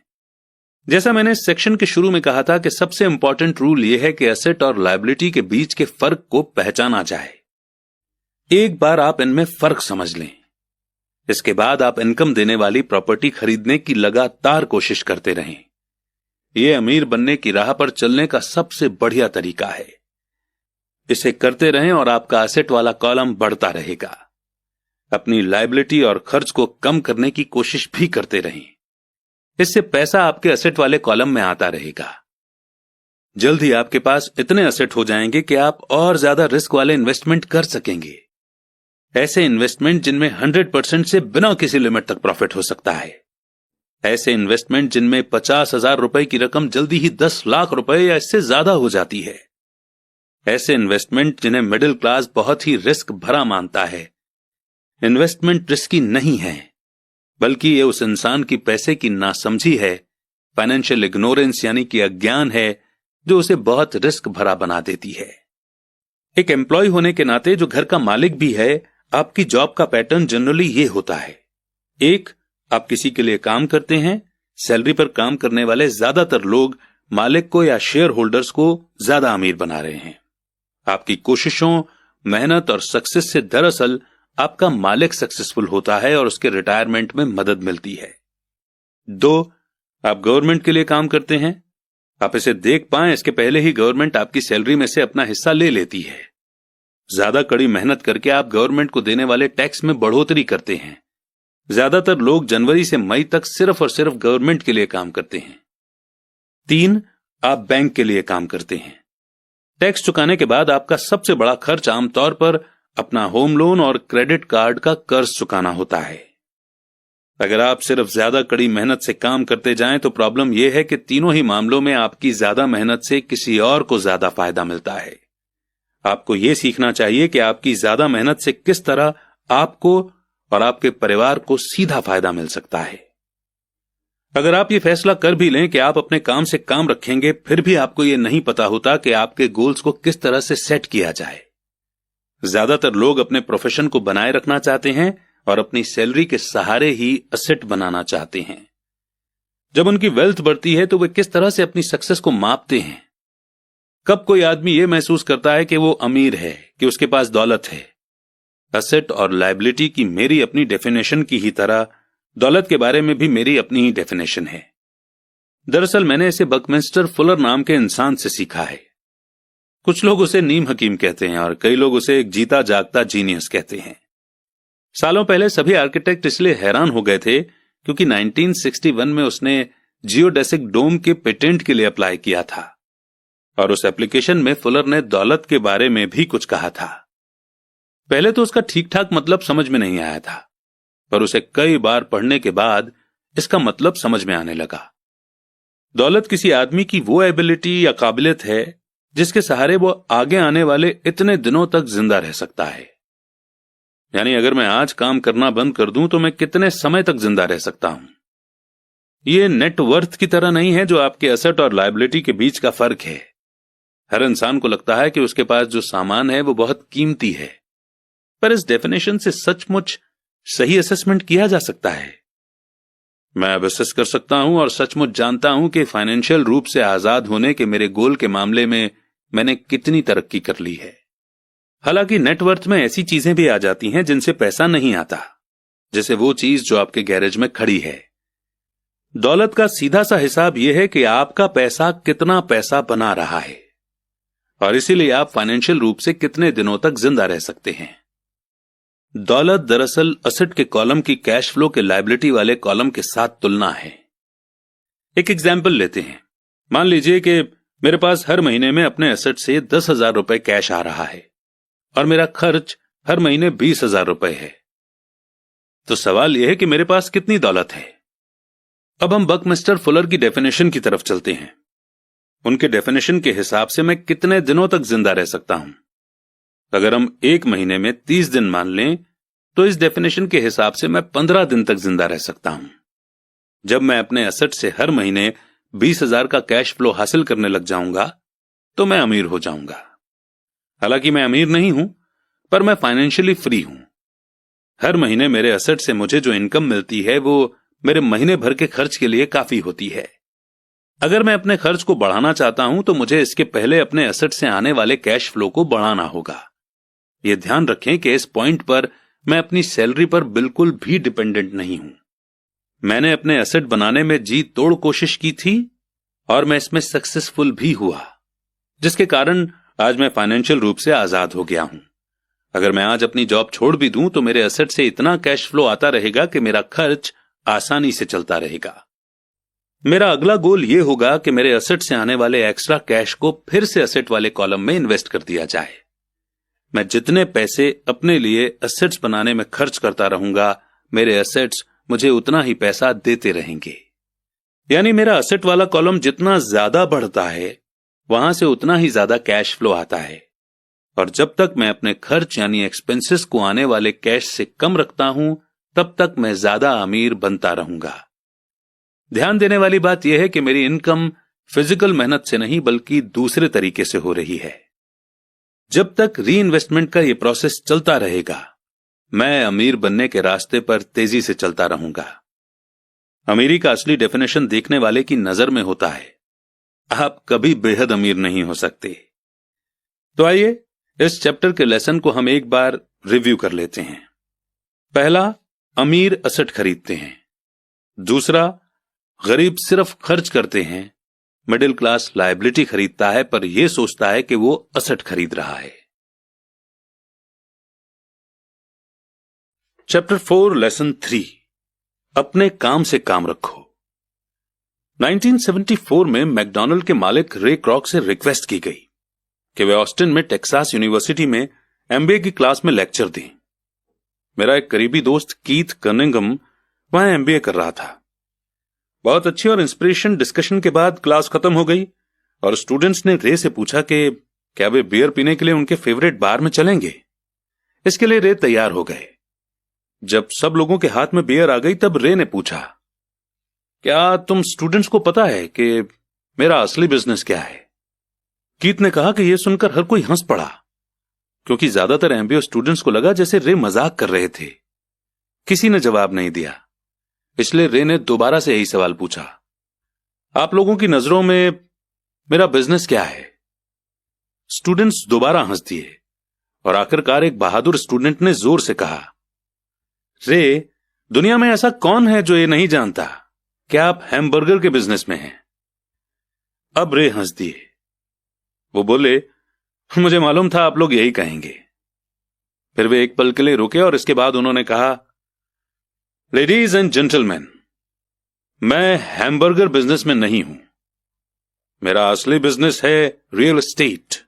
जैसा मैंने इस सेक्शन के शुरू में कहा था कि सबसे इंपॉर्टेंट रूल यह है कि एसेट और लायबिलिटी के बीच के फर्क को पहचाना जाए। एक बार आप इनमें फर्क समझ लें, इसके बाद आप इनकम देने वाली प्रॉपर्टी खरीदने की लगातार कोशिश करते रहें। यह अमीर बनने की राह पर चलने का सबसे बढ़िया तरीका है। इसे करते रहें और आपका एसेट वाला कॉलम बढ़ता रहेगा। अपनी लायबिलिटी और खर्च को कम करने की कोशिश भी करते रहें। इससे पैसा आपके एसेट वाले कॉलम में आता रहेगा। जल्द ही आपके पास इतने एसेट हो जाएंगे कि आप और ज्यादा रिस्क वाले इन्वेस्टमेंट कर सकेंगे। ऐसे इन्वेस्टमेंट जिनमें 100% से बिना किसी लिमिट तक प्रॉफिट हो सकता है। ऐसे इन्वेस्टमेंट जिनमें 50,000 रुपए की रकम जल्दी ही 10 लाख रुपए या इससे ज्यादा हो जाती है। ऐसे इन्वेस्टमेंट जिन्हें मिडिल क्लास बहुत ही रिस्क भरा मानता है। इन्वेस्टमेंट रिस्की नहीं है, बल्कि ये उस इंसान की पैसे की नासमझी है, फाइनेंशियल इग्नोरेंस यानी कि अज्ञान है, जो उसे बहुत रिस्क भरा बना देती है। एक एम्प्लॉय होने के नाते जो घर का मालिक भी है, आपकी जॉब का पैटर्न जनरली ये होता है। एक, आप किसी के लिए काम करते हैं। सैलरी पर काम करने वाले ज्यादातर लोग मालिक को या शेयर होल्डर्स को ज्यादा अमीर बना रहे हैं। आपकी कोशिशों, मेहनत और सक्सेस से दरअसल आपका मालिक सक्सेसफुल होता है और उसके रिटायरमेंट में मदद मिलती है। 2, आप गवर्नमेंट के लिए काम करते हैं, आप इसे देख पाएं इसके पहले ही गवर्नमेंट आपकी सैलरी में से अपना हिस्सा ले लेती है। ज्यादा कड़ी मेहनत करके आप गवर्नमेंट को देने वाले टैक्स में बढ़ोतरी करते हैं। ज्यादातर लोग जनवरी से मई तक सिर्फ और सिर्फ गवर्नमेंट के लिए काम करते हैं। 3, आप बैंक के लिए काम करते हैं। टैक्स चुकाने के बाद आपका सबसे बड़ा खर्च आमतौर पर अपना होम लोन और क्रेडिट कार्ड का कर्ज चुकाना होता है। अगर आप सिर्फ ज्यादा कड़ी मेहनत से काम करते जाएं तो प्रॉब्लम यह है कि तीनों ही मामलों में आपकी ज्यादा मेहनत से किसी और को ज्यादा फायदा मिलता है। आपको यह सीखना चाहिए कि आपकी ज्यादा मेहनत से किस तरह आपको और आपके परिवार को सीधा फायदा मिल सकता है। अगर आप ये फैसला कर भी लें कि आप अपने काम से काम रखेंगे, फिर भी आपको यह नहीं पता होता कि आपके गोल्स को किस तरह से सेट किया जाए। ज्यादातर लोग अपने प्रोफेशन को बनाए रखना चाहते हैं और अपनी सैलरी के सहारे ही असेट बनाना चाहते हैं। जब उनकी वेल्थ बढ़ती है तो वे किस तरह से अपनी सक्सेस को मापते हैं। कब कोई आदमी यह महसूस करता है कि वो अमीर है, कि उसके पास दौलत है। असेट और लायबिलिटी की मेरी अपनी डेफिनेशन की ही तरह दौलत के बारे में भी मेरी अपनी ही डेफिनेशन है। दरअसल मैंने इसे बकमिंस्टर फुलर नाम के इंसान से सीखा है। कुछ लोग उसे नीम हकीम कहते हैं और कई लोग उसे एक जीता जागता जीनियस कहते हैं। सालों पहले सभी आर्किटेक्ट इसलिए हैरान हो गए थे क्योंकि 1961 में उसने जियोडेसिक डोम के पेटेंट के लिए अप्लाई किया था और उस एप्लीकेशन में फुलर ने दौलत के बारे में भी कुछ कहा था। पहले तो उसका ठीक ठाक मतलब समझ में नहीं आया था, पर उसे कई बार पढ़ने के बाद इसका मतलब समझ में आने लगा। दौलत किसी आदमी की वो एबिलिटी या काबिलियत है जिसके सहारे वो आगे आने वाले इतने दिनों तक जिंदा रह सकता है। यानी अगर मैं आज काम करना बंद कर दूं तो मैं कितने समय तक जिंदा रह सकता हूं। ये नेटवर्थ की तरह नहीं है जो आपके एसेट और लायबिलिटी के बीच का फर्क है। हर इंसान को लगता है कि उसके पास जो सामान है वो बहुत कीमती है, पर इस डेफिनेशन से सचमुच सही असेसमेंट किया जा सकता है। मैं अब असेस कर सकता हूं और सचमुच जानता हूं कि फाइनेंशियल रूप से आजाद होने के मेरे गोल के मामले में मैंने कितनी तरक्की कर ली है। हालांकि नेटवर्थ में ऐसी चीजें भी आ जाती हैं जिनसे पैसा नहीं आता, जैसे वो चीज जो आपके गैरेज में खड़ी है। दौलत का सीधा सा हिसाब यह है कि आपका पैसा कितना पैसा बना रहा है और इसीलिए आप फाइनेंशियल रूप से कितने दिनों तक जिंदा रह सकते हैं। दौलत दरअसल असेट के कॉलम की कैश फ्लो के लायबिलिटी वाले कॉलम के साथ तुलना है। एक एग्जाम्पल लेते हैं। मान लीजिए कि मेरे पास हर महीने में अपने एसेट से 10,000 रुपए कैश आ रहा है और मेरा खर्च हर महीने 20,000 रुपए है। तो सवाल यह है कि मेरे पास कितनी दौलत है। अब हम बकमिस्टर फुलर की डेफिनेशन की तरफ चलते हैं। उनके डेफिनेशन के हिसाब से मैं कितने दिनों तक जिंदा रह सकता हूं। अगर हम एक महीने में 30 दिन मान लें तो इस डेफिनेशन के हिसाब से मैं 15 दिन तक जिंदा रह सकता हूं। जब मैं अपने एसेट से हर महीने 20,000 का कैश फ्लो हासिल करने लग जाऊंगा तो मैं अमीर हो जाऊंगा। हालांकि मैं अमीर नहीं हूं, पर मैं फाइनेंशियली फ्री हूं। हर महीने मेरे एसेट से मुझे जो इनकम मिलती है वो मेरे महीने भर के खर्च के लिए काफी होती है। अगर मैं अपने खर्च को बढ़ाना चाहता हूं तो मुझे इसके पहले अपने एसेट से आने वाले कैश फ्लो को बढ़ाना होगा। यह ध्यान रखें कि इस पॉइंट पर मैं अपनी सैलरी पर बिल्कुल भी डिपेंडेंट नहीं हूं। मैंने अपने एसेट बनाने में जी तोड़ कोशिश की थी और मैं इसमें सक्सेसफुल भी हुआ, जिसके कारण आज मैं फाइनेंशियल रूप से आजाद हो गया हूं। अगर मैं आज अपनी जॉब छोड़ भी दूं तो मेरे एसेट से इतना कैश फ्लो आता रहेगा कि मेरा खर्च आसानी से चलता रहेगा। मेरा अगला गोल यह होगा कि मेरे एसेट से आने वाले एक्स्ट्रा कैश को फिर से एसेट वाले कॉलम में इन्वेस्ट कर दिया जाए। मैं जितने पैसे अपने लिए एसेट्स बनाने में खर्च करता रहूंगा, मेरे एसेट्स मुझे उतना ही पैसा देते रहेंगे। यानी मेरा एसेट वाला कॉलम जितना ज्यादा बढ़ता है वहां से उतना ही ज्यादा कैश फ्लो आता है, और जब तक मैं अपने खर्च यानी एक्सपेंसेस को आने वाले कैश से कम रखता हूं तब तक मैं ज्यादा अमीर बनता रहूंगा। ध्यान देने वाली बात यह है कि मेरी इनकम फिजिकल मेहनत से नहीं बल्कि दूसरे तरीके से हो रही है। जब तक री इन्वेस्टमेंट का यह प्रोसेस चलता रहेगा मैं अमीर बनने के रास्ते पर तेजी से चलता रहूंगा। अमीरी का असली डेफिनेशन देखने वाले की नजर में होता है। आप कभी बेहद अमीर नहीं हो सकते। तो आइए इस चैप्टर के लेसन को हम एक बार रिव्यू कर लेते हैं। पहला, अमीर एसेट खरीदते हैं। दूसरा, गरीब सिर्फ खर्च करते हैं, मिडिल क्लास लायबिलिटी खरीदता है, पर यह सोचता है कि वो असेट खरीद रहा है। चैप्टर 4 लेसन 3, अपने काम से काम रखो। 1974 में मैकडॉनल्ड के मालिक रे क्रॉक से रिक्वेस्ट की गई कि वे ऑस्टिन में टेक्सास यूनिवर्सिटी में एमबीए की क्लास में लेक्चर दें। मेरा एक करीबी दोस्त कीथ कनिंघम वहां एमबीए कर रहा था। बहुत अच्छी और इंस्पिरेशन डिस्कशन के बाद क्लास खत्म हो गई और स्टूडेंट्स ने रे से पूछा कि क्या वे बियर पीने के लिए उनके फेवरेट बार में चलेंगे। इसके लिए रे तैयार हो गए। जब सब लोगों के हाथ में बियर आ गई तब रे ने पूछा, क्या तुम स्टूडेंट्स को पता है कि मेरा असली बिजनेस क्या है? कीथ ने कहा कि यह सुनकर हर कोई हंस पड़ा, क्योंकि ज्यादातर एमबीए स्टूडेंट्स को लगा जैसे रे मजाक कर रहे थे। किसी ने जवाब नहीं दिया, इसलिए रे ने दोबारा से यही सवाल पूछा, आप लोगों की नजरों में मेरा बिजनेस क्या है? स्टूडेंट्स दोबारा हंस दिए और आखिरकार एक बहादुर स्टूडेंट ने जोर से कहा, रे, दुनिया में ऐसा कौन है जो ये नहीं जानता कि आप हैमबर्गर के बिजनेस में हैं? अब रे हंस दिए। वो बोले, मुझे मालूम था आप लोग यही कहेंगे। फिर वे एक पल के लिए रुके और इसके बाद उन्होंने कहा, लेडीज एंड जेंटलमैन, मैं हैमबर्गर बिजनेस में नहीं हूं। मेरा असली बिजनेस है रियल एस्टेट।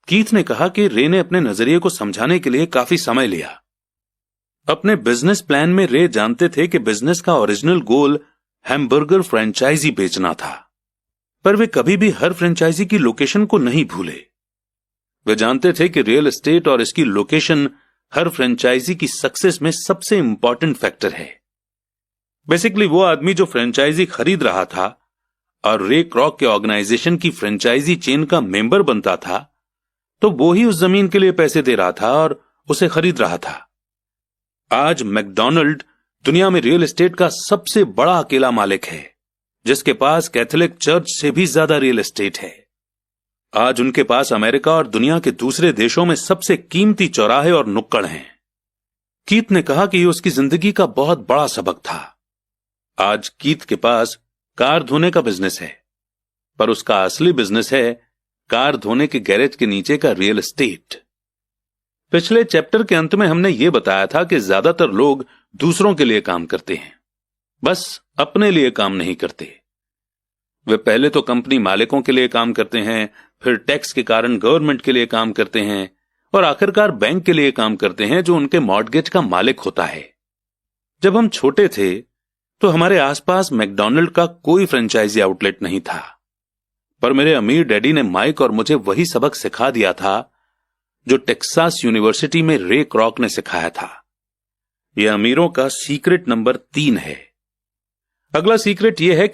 कीथ ने कहा कि रे ने अपने नजरिए को समझाने के लिए काफी समय लिया। अपने बिजनेस प्लान में रे जानते थे कि बिजनेस का ओरिजिनल गोल हैमबर्गर फ्रेंचाइजी बेचना था, पर वे कभी भी हर फ्रेंचाइजी की लोकेशन को नहीं भूले। वे जानते थे कि रियल एस्टेट और इसकी लोकेशन हर फ्रेंचाइजी की सक्सेस में सबसे इंपॉर्टेंट फैक्टर है। बेसिकली वो आदमी जो फ्रेंचाइजी खरीद रहा था और रे क्रॉक के ऑर्गेनाइजेशन की फ्रेंचाइजी चेन का मेंबर बनता था, तो वो ही उस जमीन के लिए पैसे दे रहा था और उसे खरीद रहा था। आज मैकडॉनल्ड दुनिया में रियल एस्टेट का सबसे बड़ा अकेला मालिक है, जिसके पास कैथोलिक चर्च से भी ज्यादा रियल एस्टेट है। आज उनके पास अमेरिका और दुनिया के दूसरे देशों में सबसे कीमती चौराहे और नुक्कड़ हैं। कीथ ने कहा कि यह उसकी जिंदगी का बहुत बड़ा सबक था। आज कीथ के पास कार धोने का बिजनेस है, पर उसका असली बिजनेस है कार धोने के गैरेज के नीचे का रियल एस्टेट। पिछले चैप्टर के अंत में हमने यह बताया था कि ज्यादातर लोग दूसरों के लिए काम करते हैं, बस अपने लिए काम नहीं करते। वे पहले तो कंपनी मालिकों के लिए काम करते हैं, फिर टैक्स के कारण गवर्नमेंट के लिए काम करते हैं और आखिरकार बैंक के लिए काम करते हैं जो उनके मॉर्टगेज का मालिक होता है। जब हम छोटे थे तो हमारे आसपास मैकडॉनल्ड का कोई फ्रेंचाइजी आउटलेट नहीं था, पर मेरे अमीर डैडी ने माइक और मुझे वही सबक सिखा दिया था जो टेक्सास यूनिवर्सिटी में रे क्रॉक ने सिखाया था। यह अमीरों का सीक्रेट नंबर 3 है। अगला सीक्रेट यह है